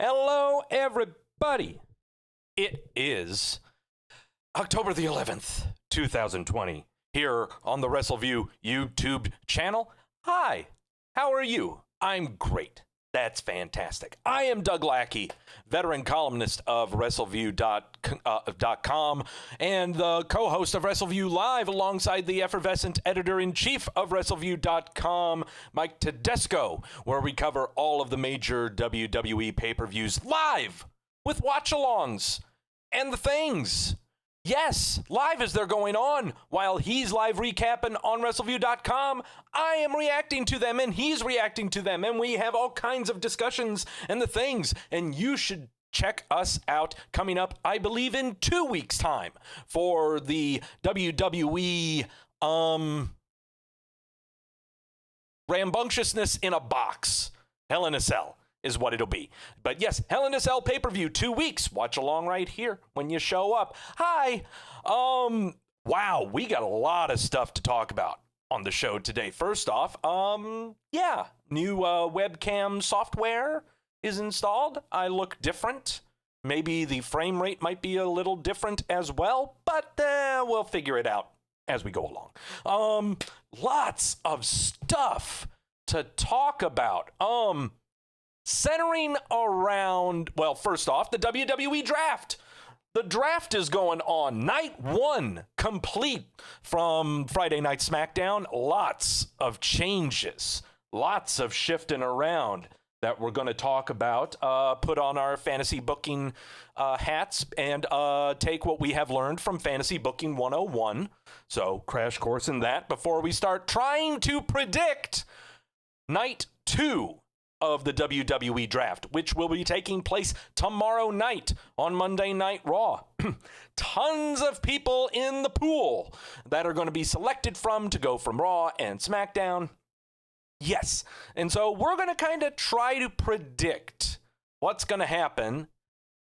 Hello, everybody. It is October the 11th, 2020, here on the Wrestleview YouTube channel. Hi, how are you? I'm great. That's fantastic. I am Doug Lackey, veteran columnist of Wrestleview.com and the co-host of Wrestleview Live alongside the effervescent editor-in-chief of Wrestleview.com, Mike Tedesco, where we cover all of the major WWE pay-per-views live with watch-alongs and the things. Yes, live as they're going on. While he's live recapping on Wrestleview.com, I am reacting to them and he's reacting to them. And we have all kinds of discussions and the things. And you should check us out coming up, I believe, in 2 weeks' time for the WWE Rambunctiousness in a Box, Hell in a Cell is what it'll be. But yes, Hell in a Cell pay-per-view, 2 weeks. Watch along right here when you show up. Hi. Wow, we got a lot of stuff to talk about on the show today. First off, new webcam software is installed. I look different. Maybe the frame rate might be a little different as well, but we'll figure it out as we go along. Lots of stuff to talk about. Centering around, well, first off, the WWE Draft. The draft is going on. Night 1 complete from Friday Night Smackdown. Lots of changes. Lots of shifting around that we're going to talk about. Put on our fantasy booking hats and take what we have learned from Fantasy Booking 101. So, crash course in that before we start trying to predict Night 2 of the WWE Draft, which will be taking place tomorrow night on Monday Night Raw. Tons of people in the pool that are going to be selected from to go from Raw and SmackDown. Yes. And so we're going to kind of try to predict what's going to happen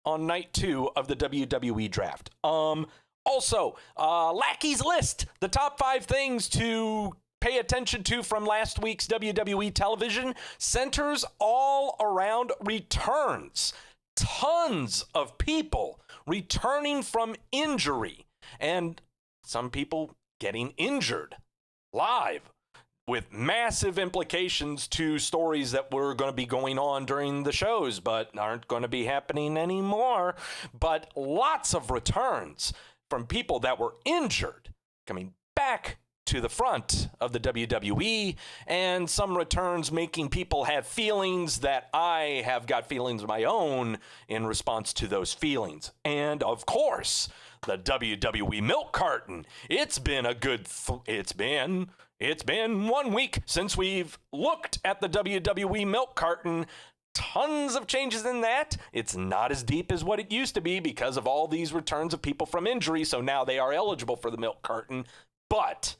on night 2 of the WWE Draft. Also, Lackey's List, the top 5 things to pay attention to from last week's WWE television, centers all around returns. Tons of people returning from injury, and some people getting injured live, with massive implications to stories that were going to be going on during the shows, but aren't going to be happening anymore. But lots of returns from people that were injured coming back to the front of the WWE, and some returns making people have feelings that I have got feelings of my own in response to those feelings. And of course, the WWE milk carton. It's been a good it's been 1 week since we've looked at the WWE milk carton. Tons of changes in that. It's not as deep as what it used to be because of all these returns of people from injury, so now they are eligible for the milk carton. But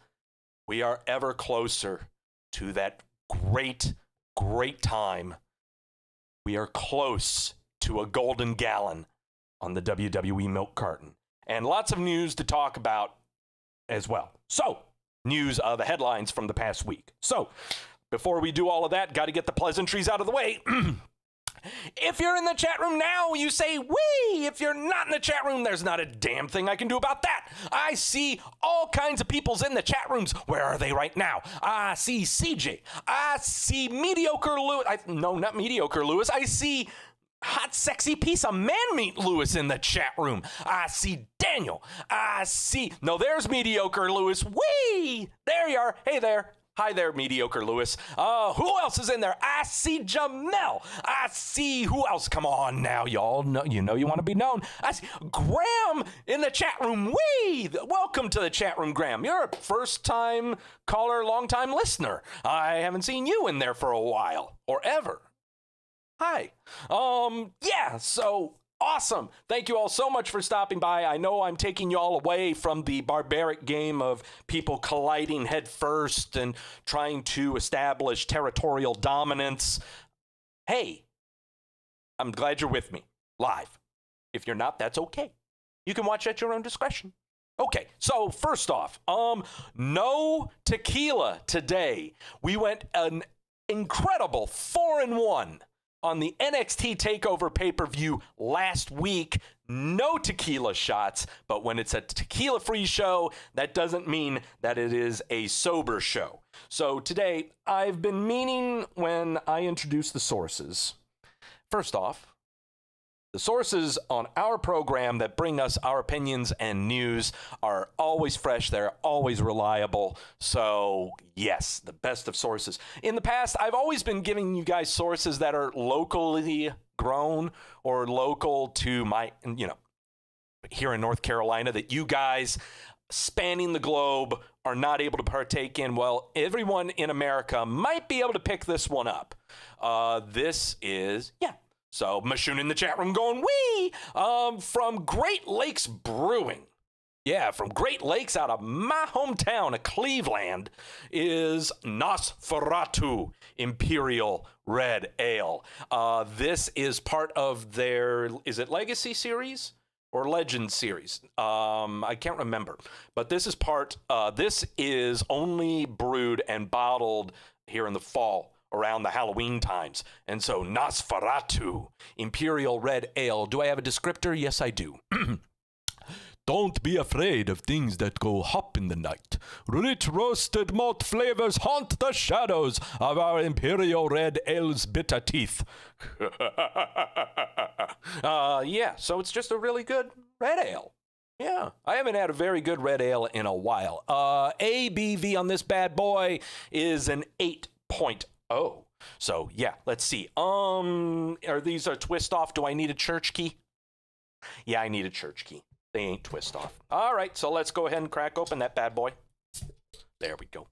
we are ever closer to that great, great time. We are close to a golden gallon on the WWE milk carton. And lots of news to talk about as well. So, news, the headlines from the past week. So, before we do all of that, got to get the pleasantries out of the way. If you're in the chat room now, you say, wee! If you're not in the chat room, there's not a damn thing I can do about that. I see all kinds of people's in the chat rooms. Where are they right now? I see CJ. I see Mediocre Lewis. No, not Mediocre Lewis. I see hot, sexy piece of man-meat Lewis in the chat room. I see Daniel. No, there's Mediocre Lewis. Wee! There you are. Hey there. Hi there, Mediocre Lewis. Who else is in there? I see Jamel. I see who else? Come on now, y'all. Know you want to be known. I see Graham in the chat room. Wee! Welcome to the chat room, Graham. You're a first-time caller, long-time listener. I haven't seen you in there for a while, or ever. Hi. Yeah, so awesome. Thank you all so much for stopping by. I know I'm taking you all away from the barbaric game of people colliding head first and trying to establish territorial dominance. Hey, I'm glad you're with me live. If you're not, that's okay. You can watch at your own discretion. Okay, so first off, no tequila today. We went an incredible 4-1 on the NXT TakeOver pay-per-view last week. No tequila shots, but when it's a tequila-free show, that doesn't mean that it is a sober show. So today, I've been meaning when I introduce the sources. First off, the sources on our program that bring us our opinions and news are always fresh. They're always reliable. So, yes, the best of sources. In the past, I've always been giving you guys sources that are locally grown or local to my, here in North Carolina that you guys spanning the globe are not able to partake in. Well, everyone in America might be able to pick this one up. This is, So, Mashoon in the chat room going, wee! From Great Lakes Brewing. Yeah, from Great Lakes out of my hometown of Cleveland is Nosferatu Imperial Red Ale. This is part of their, is it Legacy series or Legend series? I can't remember. But this is this is only brewed and bottled here in the fall, around the Halloween times. And so Nosferatu Imperial Red Ale. Do I have a descriptor? Yes, I do. Don't be afraid of things that go hop in the night. Rich roasted malt flavors haunt the shadows of our Imperial Red Ale's bitter teeth. So it's just a really good red ale. Yeah, I haven't had a very good red ale in a while. ABV on this bad boy is an 8.0. So yeah, let's see. Are these a twist off? Do I need a church key? Yeah, I need a church key. They ain't twist off. All right, so let's go ahead and crack open that bad boy. There we go.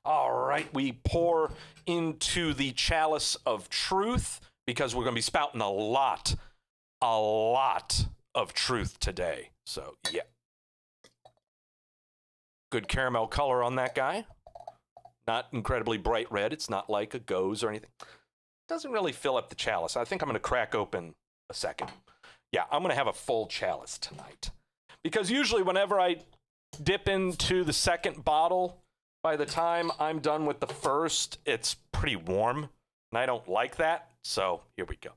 All right, we pour into the chalice of truth because we're going to be spouting a lot of truth today. So yeah. Good caramel color on that guy. Not incredibly bright red. It's not like a Goes or anything. Doesn't really fill up the chalice. I think I'm going to crack open a second. Yeah, I'm going to have a full chalice tonight. Because usually whenever I dip into the second bottle, by the time I'm done with the first, it's pretty warm. And I don't like that. So here we go.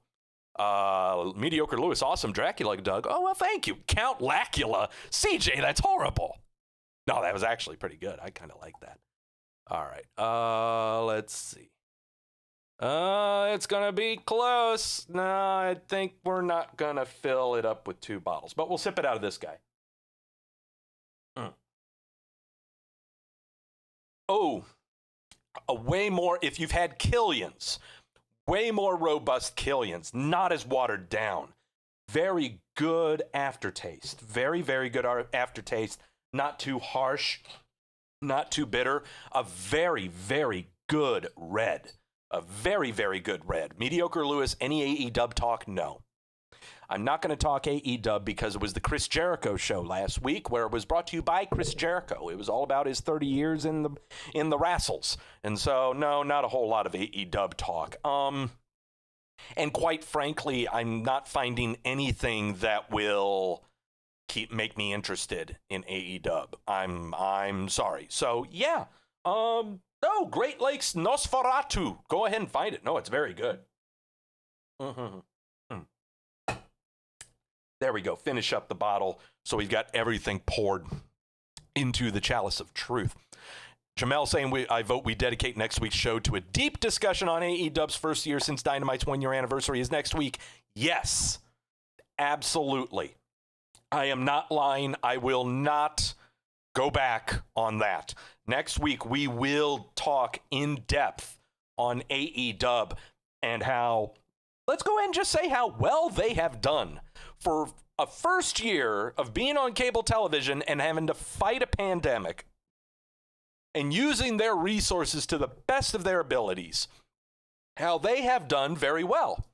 Mediocre Lewis, awesome Dracula, Doug. Oh, well, thank you. Count Lacula. CJ, that's horrible. No, that was actually pretty good. I kind of like that. All right, let's see. It's going to be close. No, I think we're not going to fill it up with 2 bottles, but we'll sip it out of this guy. Oh, a way more, if you've had Killian's, way more robust Killian's, not as watered down. Very good aftertaste. Very, very good aftertaste. Not too harsh. Not too bitter. A very, very good red. A very, very good red. Mediocre Lewis, any AE-Dub talk? No. I'm not going to talk AE-Dub because it was the Chris Jericho show last week where it was brought to you by Chris Jericho. It was all about his 30 years in the wrestles. And so, no, not a whole lot of AE-Dub talk. And quite frankly, I'm not finding anything that will make me interested in AE-Dub. I'm sorry. So yeah. No, Great Lakes Nosferatu. Go ahead and find it. No, it's very good. There we go. Finish up the bottle. So we've got everything poured into the chalice of truth. Jamel saying, I vote we dedicate next week's show to a deep discussion on AE-Dub's first year since Dynamite's 1-year anniversary is next week. Yes, absolutely. I am not lying. I will not go back on that. Next week, we will talk in depth on AE-Dub and how, let's go ahead and just say how well they have done for a first year of being on cable television and having to fight a pandemic and using their resources to the best of their abilities. How they have done very well.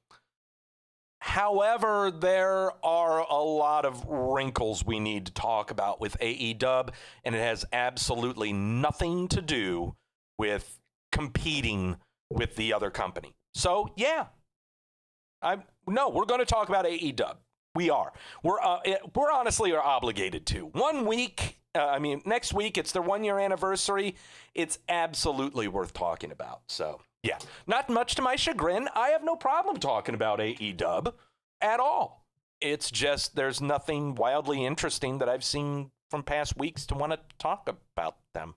However, there are a lot of wrinkles we need to talk about with AE-Dub, and it has absolutely nothing to do with competing with the other company. So, yeah. We're going to talk about AE-Dub. We are. We're honestly are obligated to. 1 week, next week, it's their 1-year anniversary. It's absolutely worth talking about. So, Yeah, not much to my chagrin. I have no problem talking about AEW at all. It's just there's nothing wildly interesting that I've seen from past weeks to want to talk about them.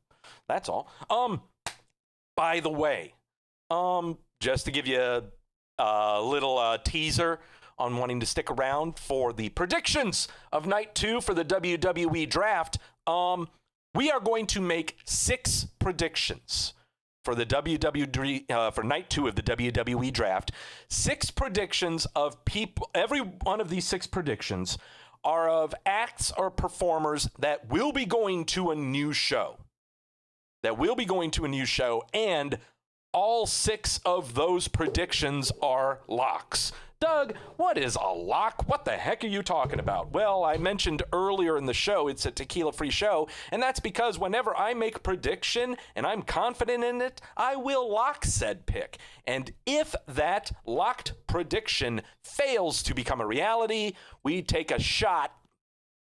That's all. By the way, just to give you a little teaser on wanting to stick around for the predictions of Night 2 for the WWE Draft, we are going to make 6 predictions for the for Night 2 of the WWE Draft. 6 predictions of people. Every one of these 6 predictions are of acts or performers that will be going to a new show. And all 6 of those predictions are locks. Doug, what is a lock? What the heck are you talking about? Well, I mentioned earlier in the show, it's a tequila-free show, and that's because whenever I make a prediction and I'm confident in it, I will lock said pick. And if that locked prediction fails to become a reality, we take a shot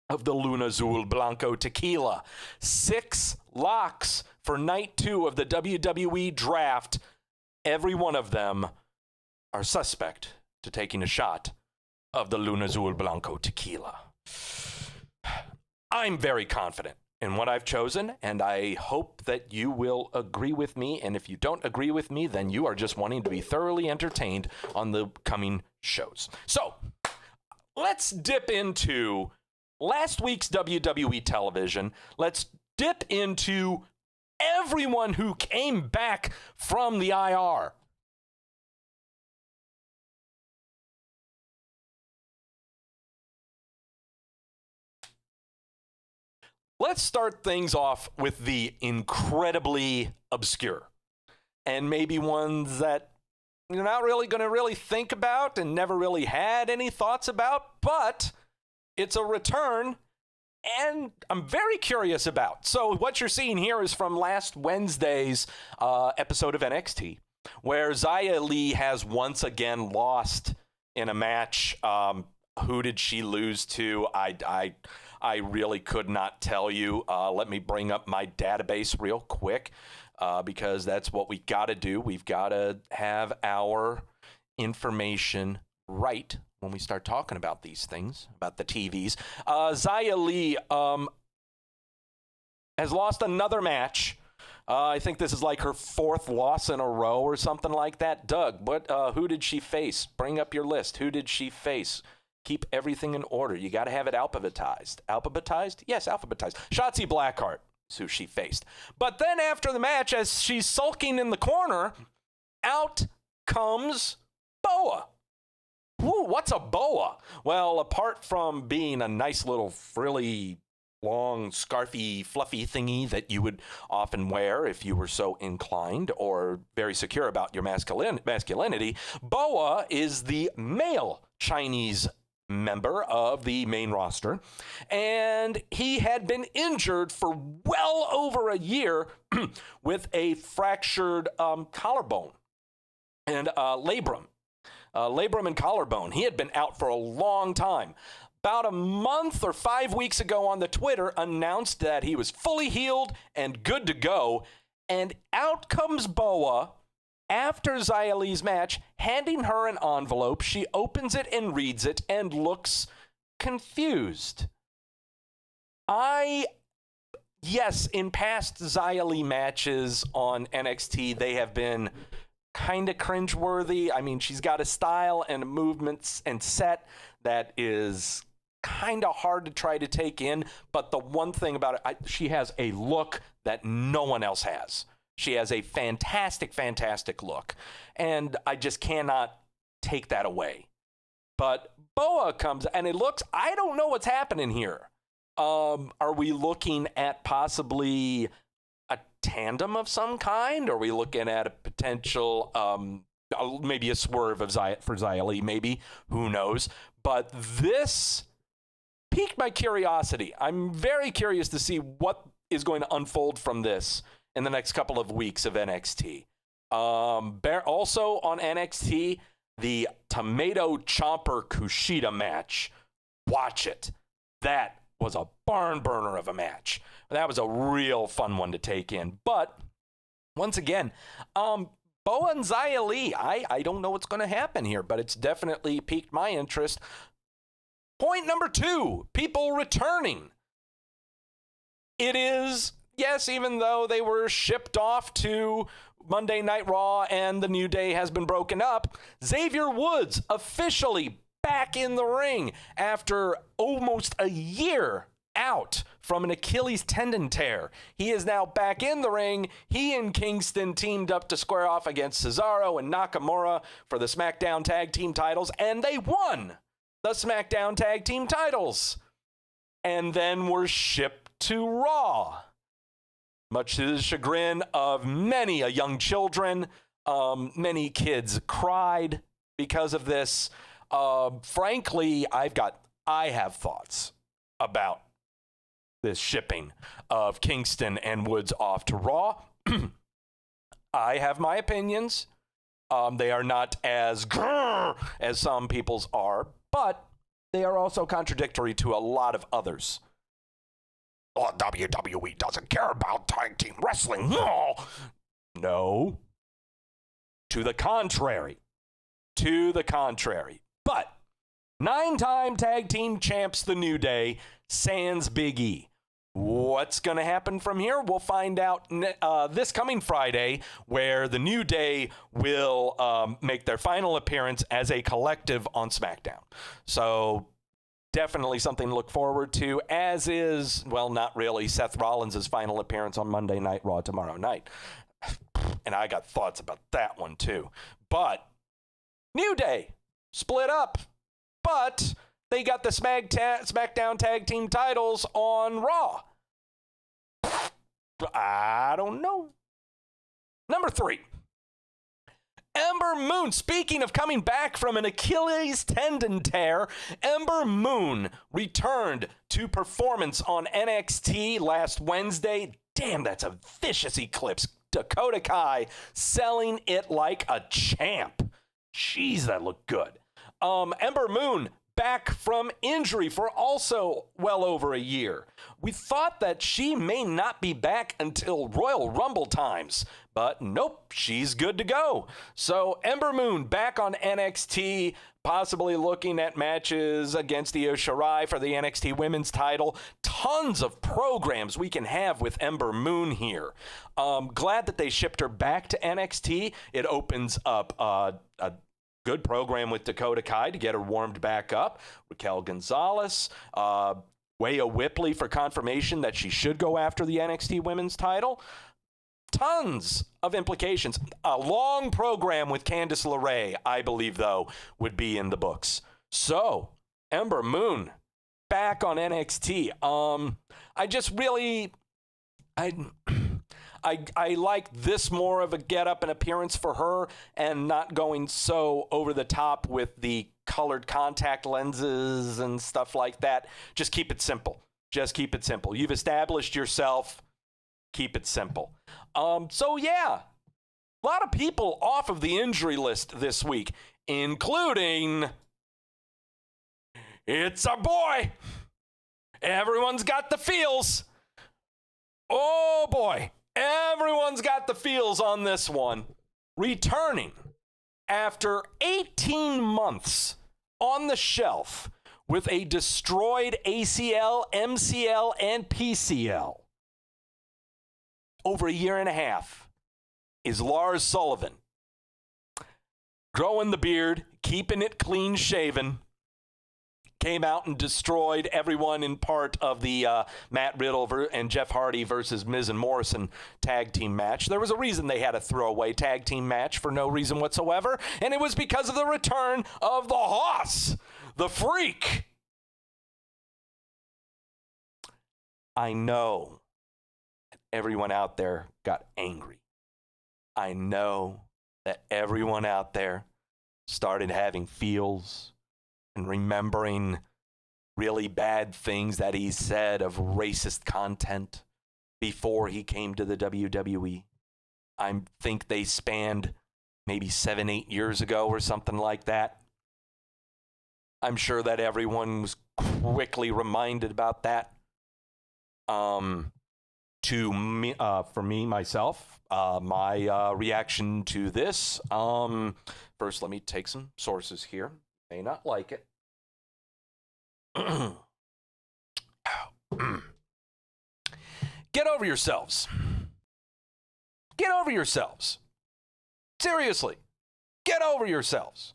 of the Luna Azul Blanco tequila. 6 locks for Night 2 of the WWE Draft. Every one of them are suspect to taking a shot of the Luna Azul Blanco tequila. I'm very confident in what I've chosen, and I hope that you will agree with me. And if you don't agree with me, then you are just wanting to be thoroughly entertained on the coming shows. So let's dip into last week's WWE television. Let's dip into everyone who came back from the IR. Let's start things off with the incredibly obscure, and maybe ones that you're not really going to really think about and never really had any thoughts about, but it's a return, and I'm very curious about. So what you're seeing here is from last Wednesday's episode of NXT, where Xia Li has once again lost in a match. Who did she lose to? I really could not tell you. Let me bring up my database real quick, because that's what we got to do. We've got to have our information right when we start talking about these things, about the TVs. Xia Li has lost another match. I think this is like her 4th loss in a row or something like that. Doug, who did she face? Bring up your list. Who did she face? Keep everything in order. You got to have it alphabetized. Alphabetized? Yes, alphabetized. Shotzi Blackheart is who she faced. But then after the match, as she's sulking in the corner, out comes Boa. Ooh, what's a boa? Well, apart from being a nice little frilly, long, scarfy, fluffy thingy that you would often wear if you were so inclined or very secure about your masculinity, Boa is the male Chinese member of the main roster, and he had been injured for well over a year with a fractured collarbone and labrum. Labrum and collarbone. He had been out for a long time. About a month or 5 weeks ago on the Twitter, announced that he was fully healed and good to go. And out comes Boa after Xia Li's match, handing her an envelope. She opens it and reads it and looks confused. Yes, in past Xia Li matches on NXT, they have been kind of cringeworthy. I mean, she's got a style and movements and set that is kind of hard to try to take in. But the one thing about it, she has a look that no one else has. She has a fantastic, fantastic look. And I just cannot take that away. But Boa comes, and it looks, I don't know what's happening here. Are we looking at possibly a tandem of some kind? Are we looking at a potential, maybe a swerve for Xia Li, maybe? Who knows? But this piqued my curiosity. I'm very curious to see what is going to unfold from this in the next couple of weeks of NXT. Also on NXT, the Tomato Chomper Kushida match. Watch it. That was a barn burner of a match. That was a real fun one to take in. But once again, Boa and Xia Li. I don't know what's going to happen here, but it's definitely piqued my interest. Point number 2, people returning. It is, yes, even though they were shipped off to Monday Night Raw and the New Day has been broken up, Xavier Woods officially back in the ring after almost a year out from an Achilles tendon tear. He is now back in the ring. He and Kingston teamed up to square off against Cesaro and Nakamura for the SmackDown Tag Team titles, and they won the SmackDown Tag Team titles. And then were shipped to Raw, much to the chagrin of many young children. Many kids cried because of this. Frankly, I have thoughts about this shipping of Kingston and Woods off to Raw. I have my opinions. They are not as grrr as some people's are, but they are also contradictory to a lot of others. Oh, WWE doesn't care about tag team wrestling. No. To the contrary. But 9-time tag team champs, the New Day, sans Big E. What's going to happen from here? We'll find out this coming Friday, where the New Day will make their final appearance as a collective on SmackDown. So definitely something to look forward to, as is, well, not really, Seth Rollins' final appearance on Monday Night Raw tomorrow night. And I got thoughts about that one too. But New Day split up, but they got the SmackDown Tag Team titles on Raw. I don't know. Number 3. Ember Moon. Speaking of coming back from an Achilles tendon tear, Ember Moon returned to performance on NXT last Wednesday. Damn, that's a vicious eclipse. Dakota Kai selling it like a champ. Jeez, that looked good. Ember Moon back from injury for also well over a year. We thought that she may not be back until Royal Rumble times, but nope, she's good to go. So Ember Moon back on NXT, possibly looking at matches against Io Shirai for the NXT Women's title. Tons of programs we can have with Ember Moon here. Glad that they shipped her back to NXT. It opens up a good program with Dakota Kai to get her warmed back up. Raquel Gonzalez, Rhea Ripley for confirmation that she should go after the NXT Women's title. Tons of implications. A long program with Candice LeRae, I believe, though, would be in the books. So, Ember Moon back on NXT. I just really... I like this more of a get-up and appearance for her and not going so over the top with the colored contact lenses and stuff like that. Just keep it simple. You've established yourself. Keep it simple. So, yeah, a lot of people off of the injury list this week, including... It's our boy. Everyone's got the feels. Oh, boy. Everyone's got the feels on this one. Returning after 18 months on the shelf with a destroyed ACL, MCL, and PCL. Over a year and a half is Lars Sullivan. Growing the beard, keeping it clean shaven. Came out and destroyed everyone in part of the Matt Riddle and Jeff Hardy versus Miz and Morrison tag team match. There was a reason they had a throwaway tag team match for no reason whatsoever, and it was because of the return of the Hoss, the Freak. I know that everyone out there got angry. I know that everyone out there started having feels and remembering really bad things that he said of racist content before he came to the WWE. I think they spanned maybe 7-8 years ago or something like that. I'm sure that everyone was quickly reminded about that. to me, for me, myself, my reaction to this. First, let me take some sources here. May not like it. Get over yourselves. Get over yourselves. Seriously. Get over yourselves.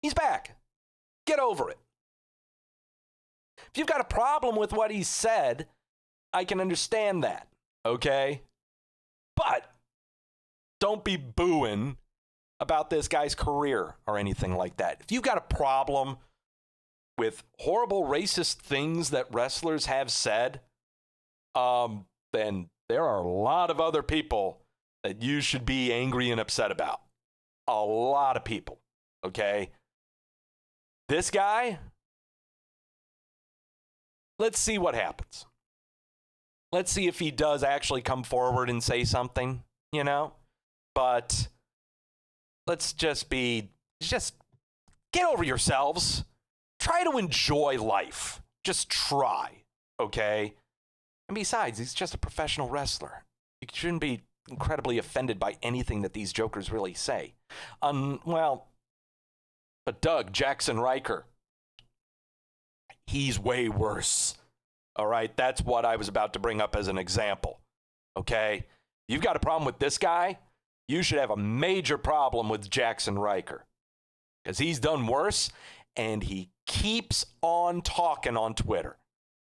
He's back. Get over it. If you've got a problem with what he said, I can understand that, okay? But don't be booing about this guy's career or anything like that. If you've got a problem with horrible racist things that wrestlers have said, then there are a lot of other people that you should be angry and upset about. A lot of people, okay? This guy, let's see what happens. Let's see if he does actually come forward and say something, you know? But let's just get over yourselves. Try to enjoy life. Just try, okay? And besides, he's just a professional wrestler. You shouldn't be incredibly offended by anything that these jokers really say. But Doug Jackson Riker, he's way worse. All right, that's what I was about to bring up as an example. Okay? You've got a problem with this guy, you should have a major problem with Jackson Riker. Because he's done worse, and he keeps on talking on Twitter.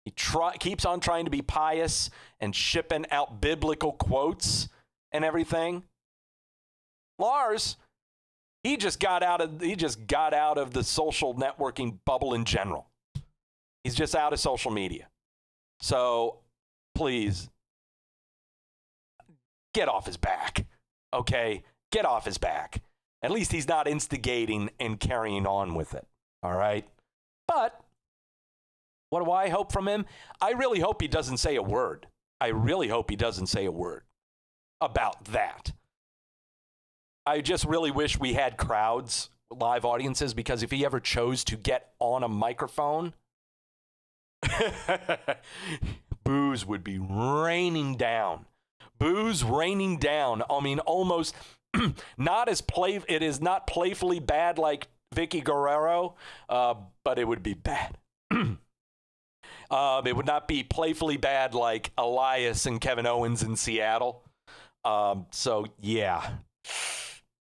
He keeps on trying to be pious and shipping out biblical quotes and everything. Lars, he just got out of the social networking bubble in general. He's just out of social media. So, please, get off his back, okay? Get off his back. At least he's not instigating and carrying on with it, all right? But what do I hope from him? I really hope he doesn't say a word. I really hope he doesn't say a word about that. I just really wish we had crowds, live audiences, because if he ever chose to get on a microphone, booze would be raining down. Booze raining down. I mean, almost not as it is not playfully bad like Vicky Guerrero, but it would be bad. It would not be playfully bad like Elias and Kevin Owens in Seattle. So yeah,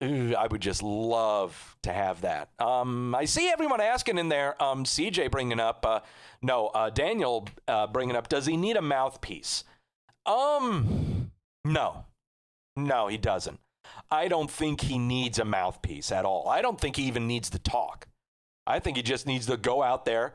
I would just love to have that. I see everyone asking in there. CJ bringing up, Daniel bringing up, does he need a mouthpiece? No, he doesn't. I don't think he needs a mouthpiece at all. I don't think he even needs to talk. I think he just needs to go out there,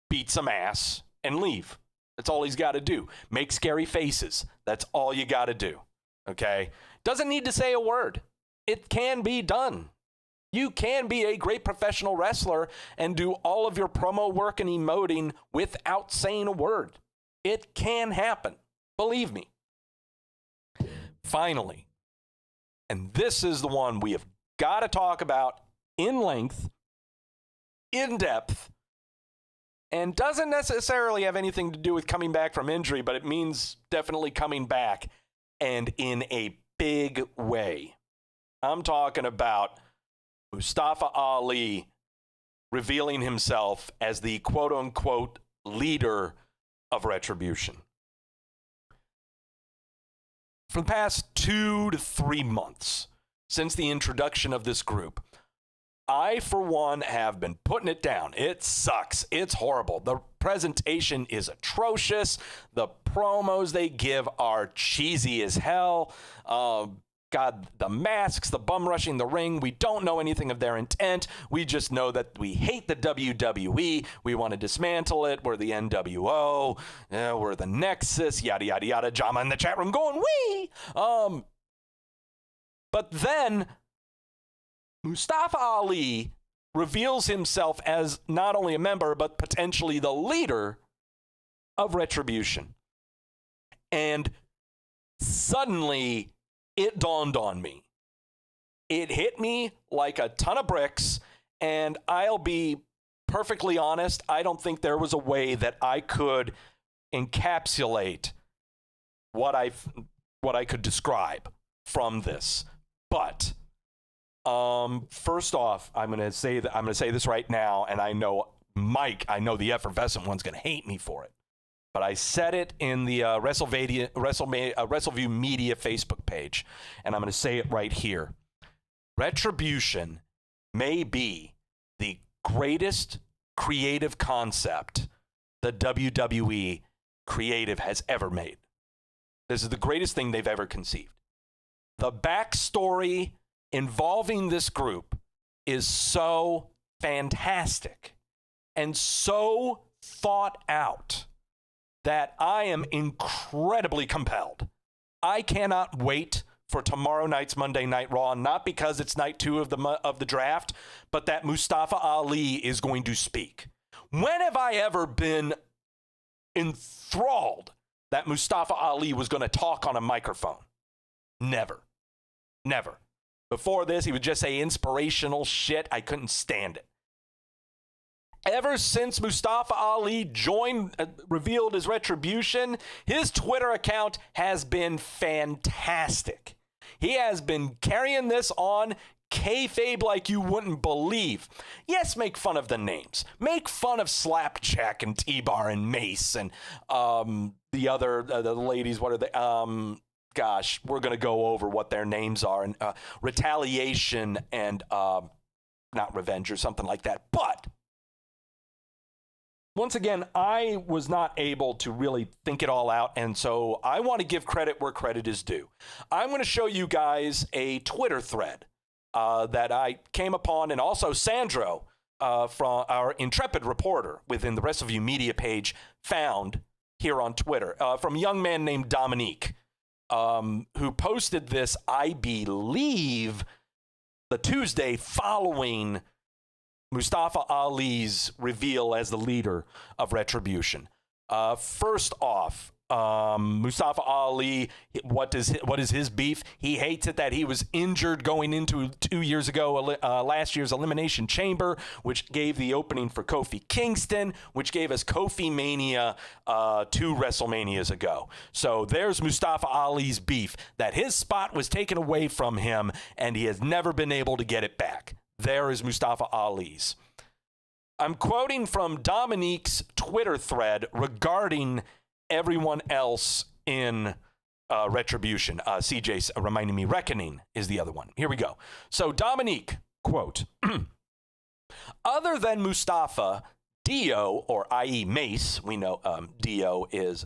beat some ass, and leave. That's all he's got to do. Make scary faces. That's all you got to do. Okay? Doesn't need to say a word. It can be done. You can be a great professional wrestler and do all of your promo work and emoting without saying a word. It can happen. Believe me. Finally, and this is the one we have got to talk about in length, in depth, and doesn't necessarily have anything to do with coming back from injury, but it means definitely coming back, and in a big way. I'm talking about Mustafa Ali revealing himself as the quote-unquote leader of Retribution. For the past 2 to 3 months since the introduction of this group, I, for one, have been putting it down. It sucks. It's horrible. The presentation is atrocious. The promos they give are cheesy as hell. God, the masks, the bum rushing the ring, we don't know anything of their intent. We just know that we hate the WWE. We want to dismantle it. We're the NWO. We're the Nexus, yada, yada, yada. Jama in the chat room going, wee! But then Mustafa Ali reveals himself as not only a member, but potentially the leader of Retribution. And suddenly, it dawned on me. It hit me like a ton of bricks, and I'll be perfectly honest, I don't think there was a way that I could encapsulate what I could describe from this. But first off, I'm going to say this right now, and I know the effervescent one's going to hate me for it. But I said it in the Wrestleview Media Facebook page, and I'm going to say it right here. Retribution may be the greatest creative concept the WWE creative has ever made. This is the greatest thing they've ever conceived. The backstory involving this group is so fantastic and so thought out that I am incredibly compelled. I cannot wait for tomorrow night's Monday Night Raw, not because it's night 2 of the draft, but that Mustafa Ali is going to speak. When have I ever been enthralled that Mustafa Ali was going to talk on a microphone? Never. Before this, he would just say inspirational shit. I couldn't stand it. Ever since Mustafa Ali revealed his Retribution, his Twitter account has been fantastic. He has been carrying this on kayfabe like you wouldn't believe. Yes, make fun of the names. Make fun of Slapjack and T-Bar and Mace and the other the ladies. What are they? Gosh, we're going to go over what their names are. And Retaliation and not Revenge or something like that. But once again, I was not able to really think it all out, and so I want to give credit where credit is due. I'm going to show you guys a Twitter thread that I came upon, and also Sandro, from our intrepid reporter within the Wrestleview Media page, found here on Twitter, from a young man named Dominique, who posted this, I believe, the Tuesday following Mustafa Ali's reveal as the leader of Retribution. First off, Mustafa Ali, what is his beef? He hates it that he was injured going into 2 years ago, last year's Elimination Chamber, which gave the opening for Kofi Kingston, which gave us Kofi Mania 2 WrestleManias ago. So there's Mustafa Ali's beef, that his spot was taken away from him and he has never been able to get it back. There is Mustafa Ali's. I'm quoting from Dominique's Twitter thread regarding everyone else in Retribution. CJ's reminding me, Reckoning is the other one. Here we go. So Dominique, quote, other than Mustafa, Dio, or i.e. Mace, we know Dio is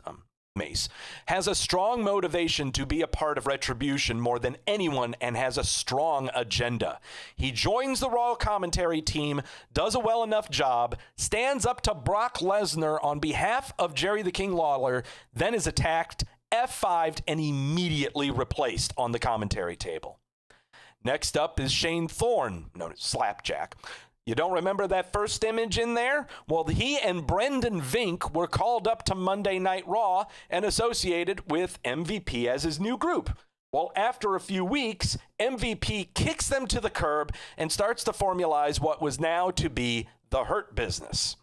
Mace, has a strong motivation to be a part of Retribution more than anyone and has a strong agenda. He joins the Royal Commentary team, does a well enough job, stands up to Brock Lesnar on behalf of Jerry the King Lawler, then is attacked, F5'd, and immediately replaced on the commentary table. Next up is Shane Thorne, known as Slapjack. You don't remember that first image in there? Well, he and Brendan Vink were called up to Monday Night Raw and associated with MVP as his new group. Well, after a few weeks, MVP kicks them to the curb and starts to formalize what was now to be the Hurt Business.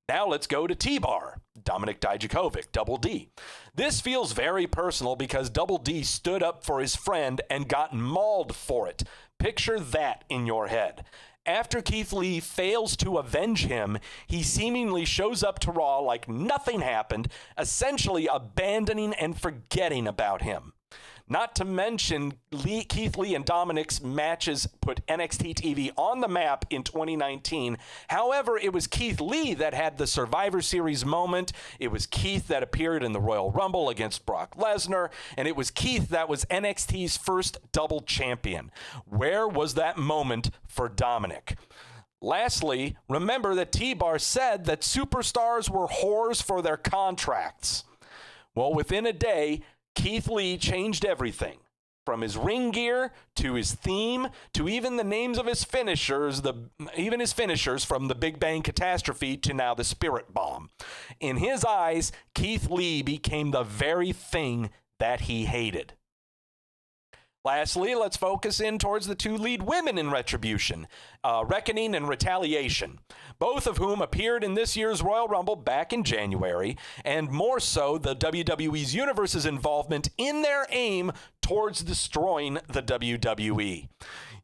Now let's go to T-Bar, Dominik Dijakovic, Double D. This feels very personal because Double D stood up for his friend and got mauled for it. Picture that in your head. After Keith Lee fails to avenge him, he seemingly shows up to Raw like nothing happened, essentially abandoning and forgetting about him. Not to mention, Keith Lee and Dominic's matches put NXT TV on the map in 2019. However, it was Keith Lee that had the Survivor Series moment. It was Keith that appeared in the Royal Rumble against Brock Lesnar. And it was Keith that was NXT's first double champion. Where was that moment for Dominic? Lastly, remember that T-Bar said that superstars were whores for their contracts. Well, within a day, Keith Lee changed everything, from his ring gear to his theme to even the names of his finishers, even his finishers from the Big Bang Catastrophe to now the Spirit Bomb. In his eyes, Keith Lee became the very thing that he hated. Lastly, let's focus in towards the two lead women in Retribution, Reckoning and Retaliation, both of whom appeared in this year's Royal Rumble back in January, and more so the WWE's Universe's involvement in their aim towards destroying the WWE.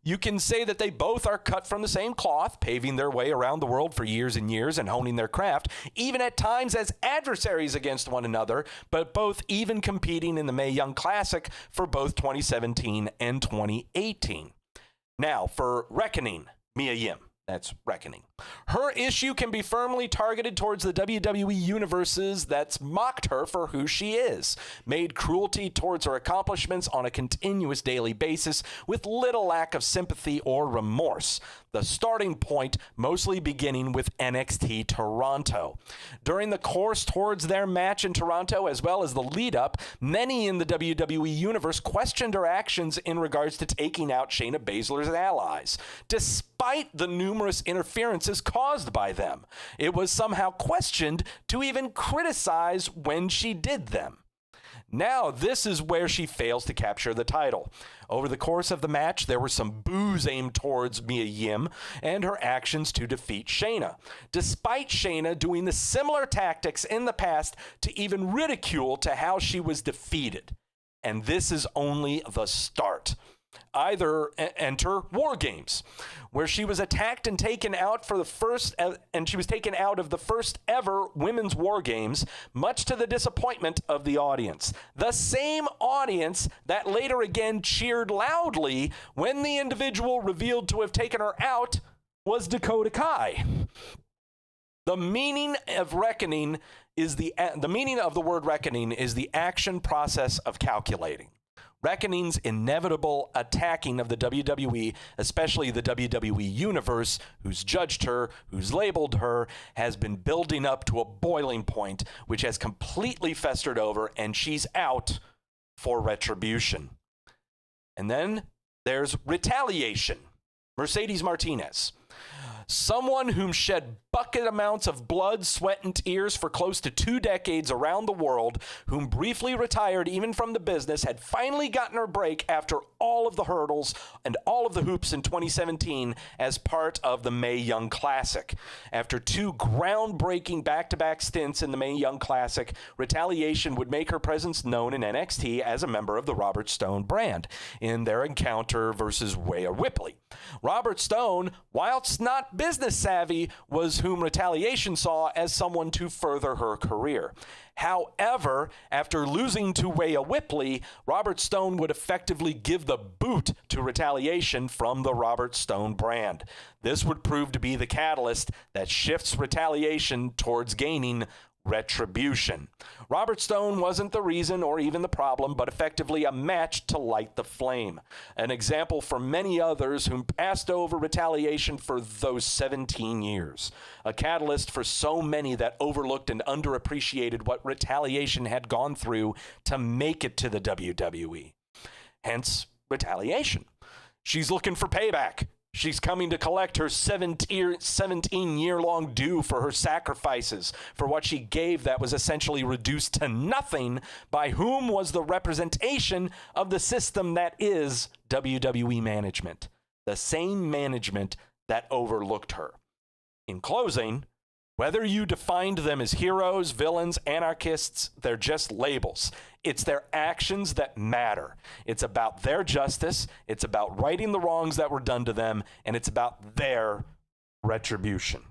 You can say that they both are cut from the same cloth, paving their way around the world for years and years and honing their craft, even at times as adversaries against one another, but both even competing in the Mae Young Classic for both 2017 and 2018. Now, for Reckoning, Mia Yim. That's Reckoning. Her issue can be firmly targeted towards the WWE universes that's mocked her for who she is, made cruelty towards her accomplishments on a continuous daily basis with little lack of sympathy or remorse. The starting point mostly beginning with NXT Toronto. During the course towards their match in Toronto, as well as the lead up, many in the WWE universe questioned her actions in regards to taking out Shayna Baszler's allies, despite the numerous interferences caused by them. It was somehow questioned to even criticize when she did them. Now, this is where she fails to capture the title. Over the course of the match, there were some boos aimed towards Mia Yim and her actions to defeat Shayna, despite Shayna doing the similar tactics in the past to even ridicule to how she was defeated. And this is only the start. Enter War Games, where she was attacked and taken out for the first, and she was taken out of the first ever women's War Games, much to the disappointment of the audience. The same audience that later again cheered loudly when the individual revealed to have taken her out was Dakota Kai. The meaning of reckoning is the meaning of the word reckoning is the action process of calculating. Reckoning's inevitable attacking of the WWE, especially the WWE Universe, who's judged her, who's labeled her, has been building up to a boiling point, which has completely festered over, and she's out for Retribution. And then there's Retaliation. Mercedes Martinez. Someone whom shed bucket amounts of blood, sweat, and tears for close to 2 decades around the world, whom briefly retired even from the business, had finally gotten her break after all of the hurdles and all of the hoops in 2017 as part of the Mae Young Classic. After 2 groundbreaking back-to-back stints in the Mae Young Classic, Retaliation would make her presence known in NXT as a member of the Robert Stone brand in their encounter versus Rhea Ripley. Robert Stone, whilst not business savvy, was whom Retaliation saw as someone to further her career. However, after losing to Rhea Ripley, Robert Stone would effectively give the boot to Retaliation from the Robert Stone brand. This would prove to be the catalyst that shifts Retaliation towards gaining Retribution. Robert Stone wasn't the reason or even the problem, but effectively a match to light the flame. An example for many others whom passed over Retaliation for those 17 years. A catalyst for so many that overlooked and underappreciated what Retaliation had gone through to make it to the WWE. Hence, Retaliation. She's looking for payback. She's coming to collect her 17-year-long due for her sacrifices, for what she gave that was essentially reduced to nothing by whom was the representation of the system that is WWE management, the same management that overlooked her. In closing, whether you defined them as heroes, villains, anarchists, they're just labels. It's their actions that matter. It's about their justice. It's about righting the wrongs that were done to them, and it's about their retribution.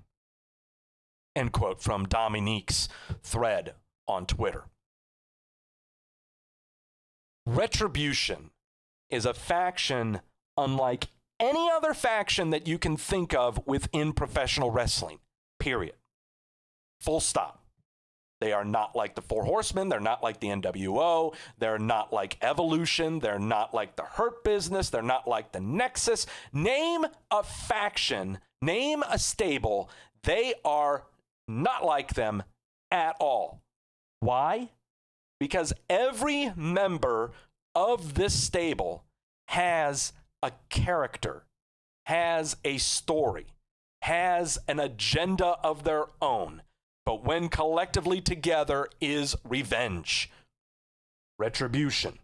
End quote from Dominique's thread on Twitter. Retribution is a faction unlike any other faction that you can think of within professional wrestling, period. Full stop. They are not like the Four Horsemen. They're not like the NWO. They're not like Evolution. They're not like the Hurt Business. They're not like the Nexus. Name a faction, name a stable. They are not like them at all. Why? Because every member of this stable has a character, has a story, has an agenda of their own. But when collectively together is revenge, retribution.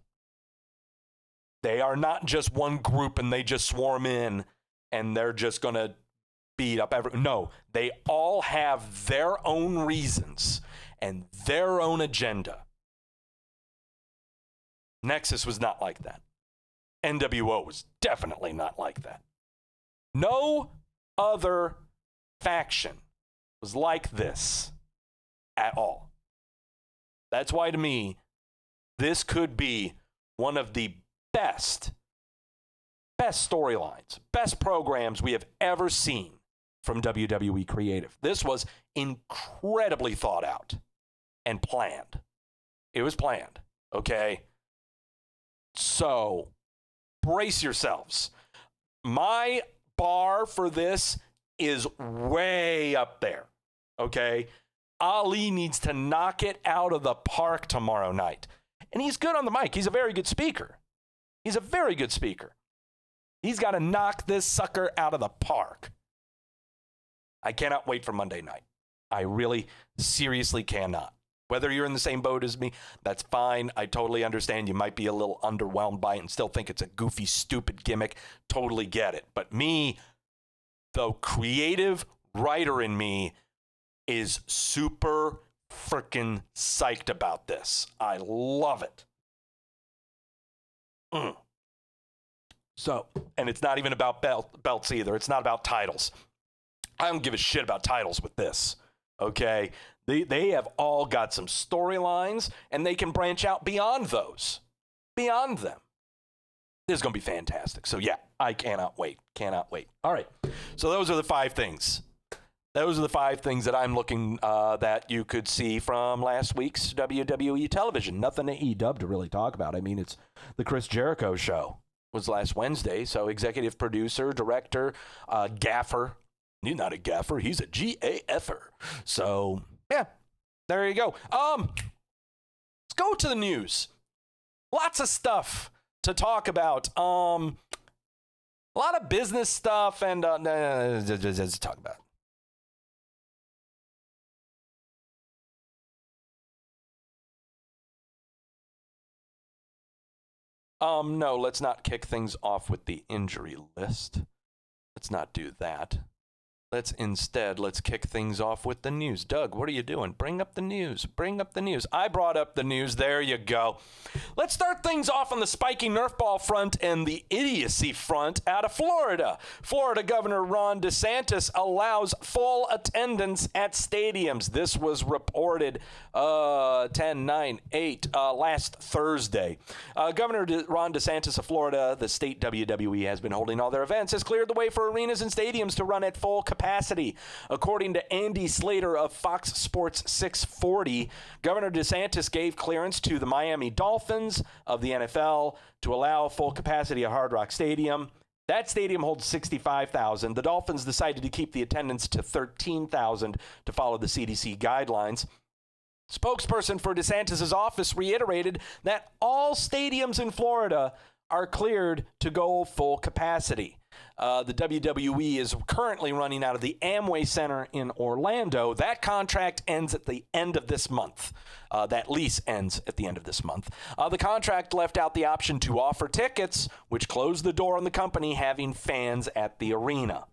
They are not just one group and they just swarm in and they're just going to beat up everyone. No, they all have their own reasons and their own agenda. Nexus was not like that. NWO was definitely not like that. No other faction was like this at all. That's why, to me, this could be one of the best storylines, best programs we have ever seen from WWE Creative. This was incredibly thought out and planned. It was planned, okay? So, brace yourselves. My bar for this is way up there, okay? Ali needs to knock it out of the park tomorrow night. And he's good on the mic. He's a very good speaker. He's a very good speaker. He's got to knock this sucker out of the park. I cannot wait for Monday night. I really, seriously cannot. Whether you're in the same boat as me, that's fine. I totally understand. You might be a little underwhelmed by it and still think it's a goofy, stupid gimmick. Totally get it. But me, the creative writer in me, is super freaking psyched about this. I love it. So, and it's not even about belts either. It's not about titles. I don't give a shit about titles with this, okay? They have all got some storylines, and they can branch out beyond those, beyond them. This is going to be fantastic. So, yeah, I cannot wait. Cannot wait. All right. So those are the 5 things. Those are the 5 things that I'm looking that you could see from last week's WWE television. Nothing to E-Dub to really talk about. I mean, it's the Chris Jericho show. It was last Wednesday. So executive producer, director, gaffer. He's not a gaffer. He's a G-A-F-er. So, yeah, there you go. Let's go to the news. Lots of stuff to talk about. A lot of business stuff and let's talk about it. No, let's not kick things off with the injury list. Let's not do that. Let's kick things off with the news. Doug, what are you doing? Bring up the news. Bring up the news. I brought up the news. There you go. Let's start things off on the spiky Nerf ball front and the idiocy front out of Florida. Florida Governor Ron DeSantis allows full attendance at stadiums. This was reported 10/9/8 last Thursday. Governor Ron DeSantis of Florida, the state WWE has been holding all their events, has cleared the way for arenas and stadiums to run at full capacity. According to Andy Slater of Fox Sports 640, Governor DeSantis gave clearance to the Miami Dolphins of the NFL to allow full capacity at Hard Rock Stadium. That stadium holds 65,000. The Dolphins decided to keep the attendance to 13,000 to follow the CDC guidelines. Spokesperson for DeSantis' office reiterated that all stadiums in Florida are cleared to go full capacity. The WWE is currently running out of the Amway Center in Orlando. That contract ends at the end of this month. That lease ends at the end of this month. The contract left out the option to offer tickets, which closed the door on the company having fans at the arena.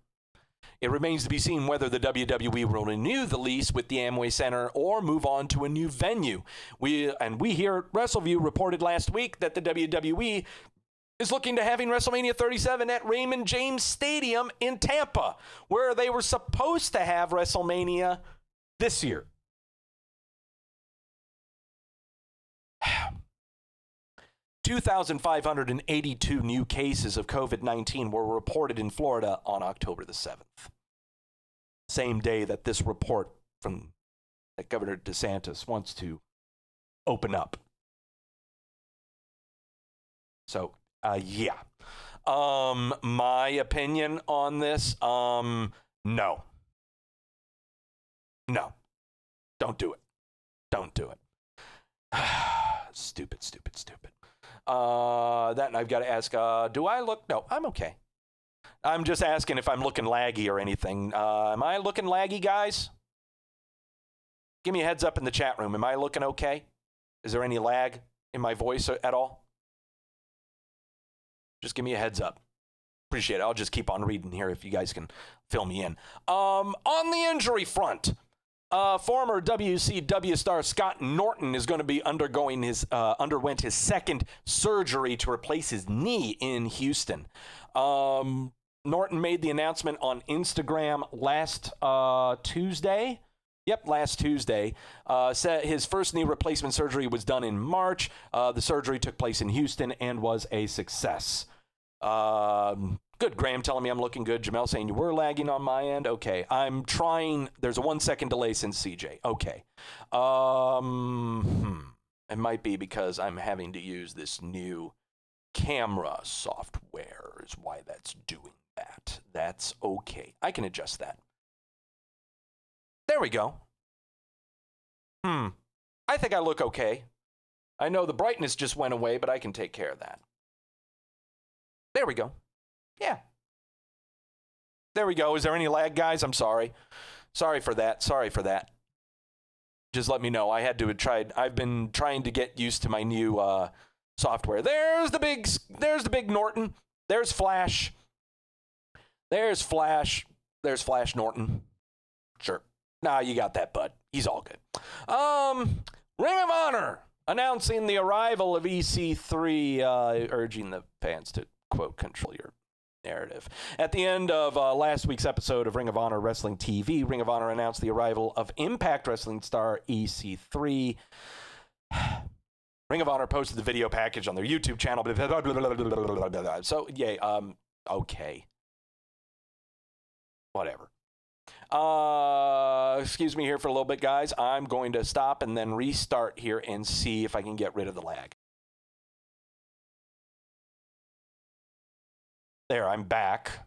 It remains to be seen whether the WWE will renew the lease with the Amway Center or move on to a new venue. We here at Wrestleview reported last week that the WWE is looking to having WrestleMania 37 at Raymond James Stadium in Tampa, where they were supposed to have WrestleMania this year. 2,582 new cases of COVID-19 were reported in Florida on October the 7th. Same day that this report from that Governor DeSantis wants to open up. So, yeah. My opinion on this, no. No. Don't do it. Don't do it. Stupid. Then I've got to ask, do I look? No, I'm okay. I'm just asking if I'm looking laggy or anything. Am I looking laggy, guys? Give me a heads up in the chat room. Am I looking okay? Is there any lag in my voice at all? Just give me a heads up. Appreciate it. I'll just keep on reading here if you guys can fill me in. On the injury front, former WCW star Scott Norton is going to be underwent his second surgery to replace his knee in Houston. Norton made the announcement on Instagram last Tuesday. Yep, last Tuesday. Said his first knee replacement surgery was done in March. The surgery took place in Houston and was a success. Good. Graham telling me I'm looking good. Jamel saying you were lagging on my end. Okay. I'm trying. There's a 1 second delay since CJ. Okay. It might be because I'm having to use this new camera software is why that's doing that. That's okay. I can adjust that. There we go. I think I look okay. I know the brightness just went away, but I can take care of that. There we go. Yeah. There we go. Is there any lag, guys? I'm sorry. Sorry for that. Just let me know. I've been trying to get used to my new software. There's the big Norton. There's Flash. There's Flash Norton. Sure. Nah, you got that, bud. He's all good. Ring of Honor announcing the arrival of EC3, urging the fans to, quote, control your narrative. At the end of last week's episode of Ring of Honor Wrestling TV, Ring of Honor announced the arrival of Impact Wrestling star EC3. Ring of Honor posted the video package on their YouTube channel. So, yay, okay. Whatever. Excuse me here for a little bit, guys. I'm going to stop and then restart here and see if I can get rid of the lag. There, I'm back.